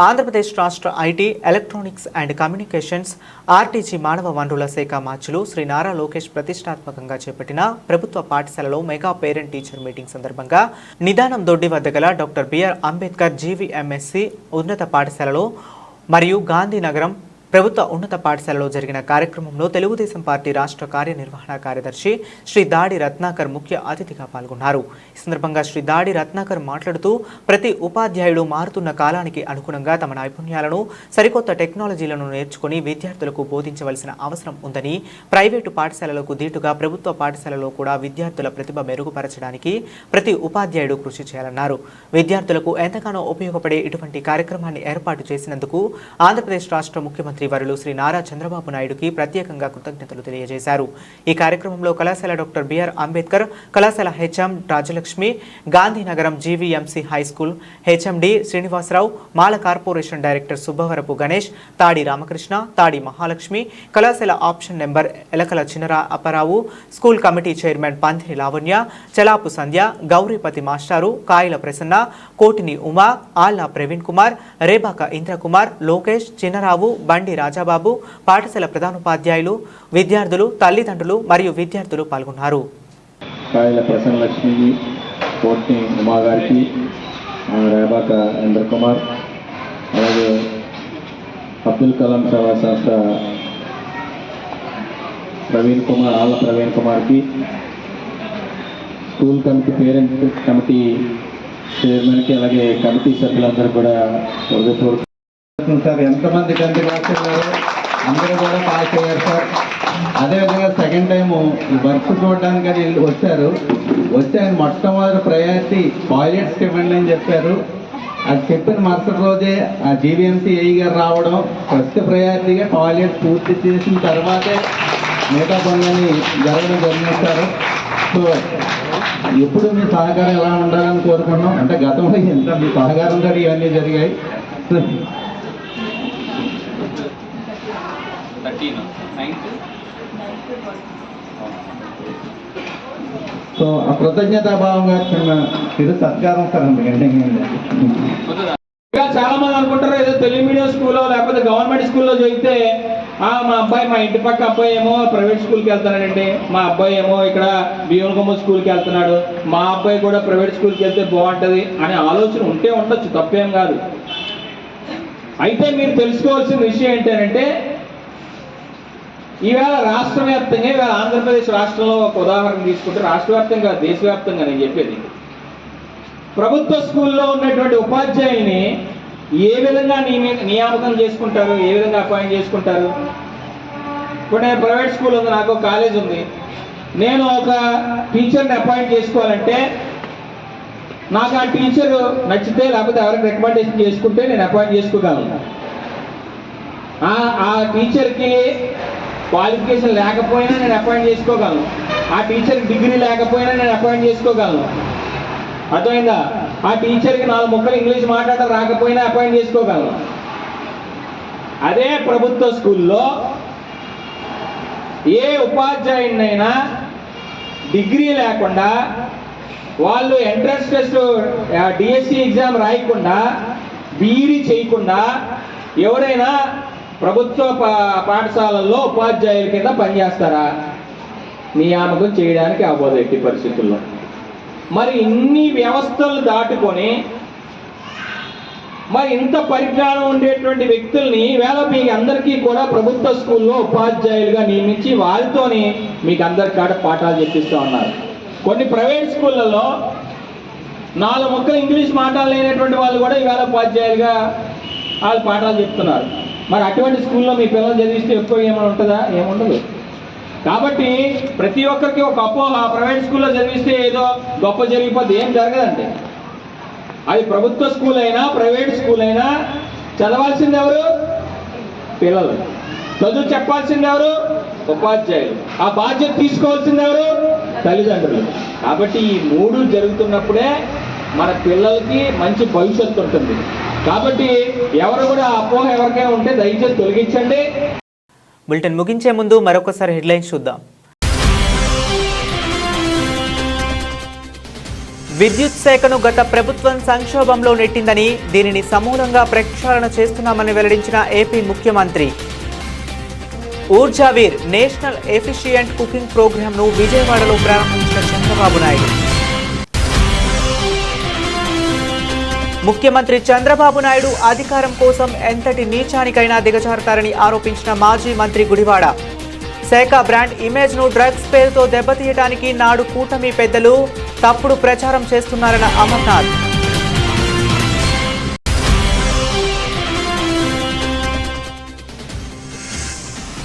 ఆంధ్రప్రదేశ్ రాష్ట్ర IT, electronics and communications, RTG మానవ వనరుల శాఖ మార్చులు శ్రీ నారా లోకేష్ ప్రతిష్టాత్మకంగా చేపట్టిన ప్రభుత్వ పాఠశాలలో మెగా పేరెంట్ టీచర్ మీటింగ్ సందర్భంగా నిదానం దొడ్డి వద్ద గల డాక్టర్ బిఆర్ అంబేద్కర్ జీవీఎంఎస్సి ఉన్నత పాఠశాలలో మరియు గాంధీనగరం ప్రభుత్వ ఉన్నత పాఠశాలలో జరిగిన కార్యక్రమంలో తెలుగుదేశం పార్టీ రాష్ట్ర కార్యనిర్వహణ కార్యదర్శి శ్రీ దాడి రత్నాకర్ ముఖ్య అతిథిగా పాల్గొన్నారు. ఈ సందర్భంగా శ్రీ దాడి రత్నాకర్ మాట్లాడుతూ ప్రతి ఉపాధ్యాయుడు మారుతున్న కాలానికి అనుగుణంగా తమ నైపుణ్యాలను, సరికొత్త టెక్నాలజీలను నేర్చుకుని విద్యార్థులకు బోధించవలసిన అవసరం ఉందని, ప్రైవేటు పాఠశాలలకు దీటుగా ప్రభుత్వ పాఠశాలలో కూడా విద్యార్థుల ప్రతిభ మెరుగుపరచడానికి ప్రతి ఉపాధ్యాయుడు కృషి చేయాలన్నారు. విద్యార్థులకు ఎంతగానో ఉపయోగపడే ఇటువంటి కార్యక్రమాన్ని ఏర్పాటు చేసినందుకు ఆంధ్రప్రదేశ్ రాష్ట్ర ముఖ్యమంత్రి వర్యులు శ్రీ నారా చంద్రబాబు నాయుడుకి ప్రత్యేకంగా కృతజ్ఞతలు తెలియజేశారు. ఈ కార్యక్రమంలో కళాశాల డాక్టర్ బిఆర్ అంబేద్కర్, కళాశాల HM Rajalakshmi, Gandhinagaram GVMC high school HMD Srinivasarao, Mala corporation director Subbavarapu Ganesh, Tadi Ramakrishna, Tadi Mahalakshmi, కళాశాల option number Elakala Chinara Apparao, school committee chairman Pandiri Lavanya, చలాపు సంధ్య, గౌరీపతి మాస్టారు, కాయల ప్రసన్న, కోటిని ఉమా, ఆల్లా ప్రవీణ్ కుమార్, రేబాక ఇంద్రకుమార్, లోకేష్, చిన్నరావు, బండి రాజాబాబు, పాఠశాల ప్రధానోపాధ్యాయులు, విద్యార్థులు, తల్లిదండ్రులు మరియు విద్యార్థులు పాల్గొన్నారు. కాయల ప్రసన్న లక్ష్మికి, కోటిని ఉమా గారికి, రేబాక ఇంద్రకుమార్, అలాగే అబ్దుల్ కలాం సేవా సంస్థ ఆళ్ళ ప్రవీణ్ కుమార్కి, స్కూల్ కమిటీ పేరెంట్ కమిటీ చైర్మన్కి, అలాగే కమిటీ సభ్యులందరూ కూడా హృదయపూర్వక సార్. ఎంతమంది 10th క్లాస్ ఉన్నారు, అందరూ కూడా పాస్ అయ్యారు సార్. అదేవిధంగా సెకండ్ టైము వర్క్ చూడడానికి అని వచ్చారు. ఆయన మొట్టమొదటి ప్రయారిటీ టాయిలెట్స్కి ఇవ్వండి అని చెప్పారు. అది చెప్పిన మరుసటి రోజే ఆ జీవీఎంసీ ఏఈ గారు రావడం, ఫస్ట్ ప్రయారిటీగా టాయిలెట్స్ పూర్తి చేసిన తర్వాతే మిగతా పనులని జరగడం జరిగిస్తారు. సో ఎప్పుడు మీ సహకారం ఎలా ఉండాలని కోరుకున్నాం. అంటే గతంలో ఎంత మీ సహకారంతో ఇవన్నీ జరిగాయి. సో ఆ కృతజ్ఞతాభావంగా చిన్న ఇది సత్కారం సార్. అందుకంటే చాలా మంది అనుకుంటారు ఏదో తెలుగు మీడియం స్కూల్లో లేకపోతే గవర్నమెంట్ స్కూల్లో చదివితే మా అబ్బాయి, మా ఇంటి పక్క అబ్బాయి ఏమో ప్రైవేట్ స్కూల్కి వెళ్తున్నాడండి, మా అబ్బాయి ఏమో ఇక్కడ భీమనకొమ్మ స్కూల్కి వెళ్తున్నాడు, మా అబ్బాయి కూడా ప్రైవేట్ స్కూల్కి వెళ్తే బాగుంటుంది అనే ఆలోచన ఉంటే ఉండొచ్చు, తప్పేం కాదు. అయితే మీరు తెలుసుకోవాల్సిన విషయం ఏంటంటే ఈవేళ రాష్ట్ర వ్యాప్తంగా, ఈవేళ ఆంధ్రప్రదేశ్ రాష్ట్రంలో ఒక ఉదాహరణ తీసుకుంటే, రాష్ట్ర వ్యాప్తంగా దేశవ్యాప్తంగా నేను చెప్పేది, ప్రభుత్వ స్కూల్లో ఉన్నటువంటి ఉపాధ్యాయుల్ని ఏ విధంగా నియామకం చేసుకుంటారు, ఏ విధంగా అపాయింట్ చేసుకుంటారు. ఇప్పుడు నేను ప్రైవేట్ స్కూల్ ఉంది, నాకు కాలేజ్ ఉంది, నేను ఒక టీచర్ని అపాయింట్ చేసుకోవాలంటే నాకు ఆ టీచర్ నచ్చితే లేకపోతే ఎవరికి రికమెండేషన్ చేసుకుంటే నేను అపాయింట్ చేసుకోగలను. ఆ టీచర్కి క్వాలిఫికేషన్ లేకపోయినా నేను అపాయింట్ చేసుకోగలను, ఆ టీచర్కి డిగ్రీ లేకపోయినా నేను అపాయింట్ చేసుకోగలను. అర్థమైందా? ఆ టీచర్కి 4 ముక్కలు ఇంగ్లీష్ మాట్లాడడం రాకపోయినా అపాయింట్ చేసుకోగలను. అదే ప్రభుత్వ స్కూల్లో ఏ ఉపాధ్యాయుడినైనా డిగ్రీ లేకుండా, వాళ్ళు ఎంట్రన్స్ టెస్ట్ డిఎస్సి ఎగ్జామ్ రాయకుండా, బీఈడీ చేయకుండా ఎవరైనా ప్రభుత్వ పాఠశాలల్లో ఉపాధ్యాయుల కింద పనిచేస్తారా? నియామకం చేయడానికి అవ్వదు ఎట్టి పరిస్థితుల్లో. మరి ఇన్ని వ్యవస్థలు దాటుకొని మరి ఇంత పరిజ్ఞానం ఉండేటువంటి వ్యక్తుల్ని వేళ మీకు అందరికీ కూడా ప్రభుత్వ స్కూల్లో ఉపాధ్యాయులుగా నియమించి వారితోని మీకు అందరికీ కాడ పాఠాలు చెప్పిస్తూ ఉన్నారు. కొన్ని ప్రైవేట్ స్కూళ్ళల్లో 4 ముక్కలు ఇంగ్లీష్ మాట్లాడలేనటువంటి వాళ్ళు కూడా ఈవేళ ఉపాధ్యాయులుగా వాళ్ళు పాఠాలు చెప్తున్నారు. మరి అటువంటి స్కూల్లో మీ పిల్లలు చదివిస్తే ఎక్కువ ఏమైనా ఉంటుందా? ఏముండదు. కాబట్టి ప్రతి ఒక్కరికి ఒక అపోహ, ప్రైవేట్ స్కూల్లో చదివిస్తే ఏదో గొప్ప జరిగిపోద్ది. ఏం జరగదండి. అది ప్రభుత్వ స్కూల్ అయినా ప్రైవేట్ స్కూల్ అయినా చదవాల్సింది ఎవరు? పిల్లలు. చదువు చెప్పాల్సింది ఎవరు? ఉపాధ్యాయులు. ఆ బాధ్యత తీసుకోవాల్సింది ఎవరు? తల్లిదండ్రులు. కాబట్టి ఈ 3 జరుగుతున్నప్పుడే మన పిల్లలకి మంచి భవిష్యత్తు ఉంటుంది. కాబట్టి ఎవరు కూడా అపోహ ఎవరికైనా ఉంటే దయచేసి తొలగించండి. బులెటిన్ ముగించే ముందు మరొకసారి హెడ్లైన్స్ చూద్దాం. విద్యుత్ శాఖను గత ప్రభుత్వం సంక్షోభంలో నెట్టిందని, దీనిని సమూలంగా ప్రక్షాళన చేస్తున్నామని వెల్లడించిన ఏపీ ముఖ్యమంత్రి. ఊర్జావీర్ నేషనల్ ఎఫిషియంట్ కుకింగ్ ప్రోగ్రాంను విజయవాడలో ప్రారంభించిన చంద్రబాబు నాయుడు. ముఖ్యమంత్రి చంద్రబాబు నాయుడు అధికారం కోసం ఎంతటి నీచానికైనా దిగజారుతారని ఆరోపించిన మాజీ మంత్రి గుడివాడ. శాఖ బ్రాండ్ ఇమేజ్ను డ్రగ్స్ పేరుతో దెబ్బతీయడానికి నాడు కూటమి పెద్దలు తప్పుడు ప్రచారం చేస్తున్నారన్న అమర్నాథ్.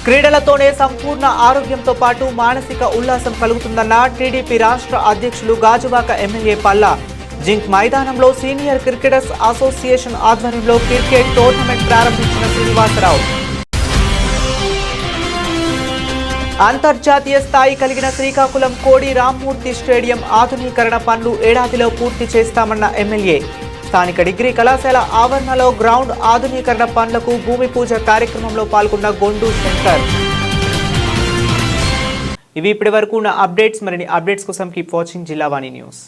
క్రీడలతోనే సంపూర్ణ ఆరోగ్యంతో పాటు మానసిక ఉల్లాసం కలుగుతుందన్న టీడీపీ రాష్ట్ర అధ్యక్షులు గాజువాక ఎమ్మెల్యే పల్లా. జింక్ మైదానంలో సీనియర్ క్రికెటర్స్ అసోసియేషన్ ఆధ్వర్యంలో క్రికెట్ టోర్నమెంట్ ప్రారంభించిన శ్రీనివాసరావు. అంతర్జాతీయ స్థాయి కలిగిన శ్రీకాకుళం కోడి రామ్మూర్తి స్టేడియం ఆధునీకరణ పనులు ఏడాదిలో పూర్తి చేస్తామన్న ఎమ్మెల్యే. స్థానిక డిగ్రీ కళాశాల ఆవరణలో గ్రౌండ్ ఆధునీకరణ పనులకు భూమి పూజ కార్యక్రమంలో పాల్గొన్న గొండు శంకర్. ఇవి ఇప్పటి వరకు ఉన్న అప్డేట్స్. మరిన్ని అప్డేట్స్ కోసం కీప్ వాచింగ్ జిల్లావాణి న్యూస్.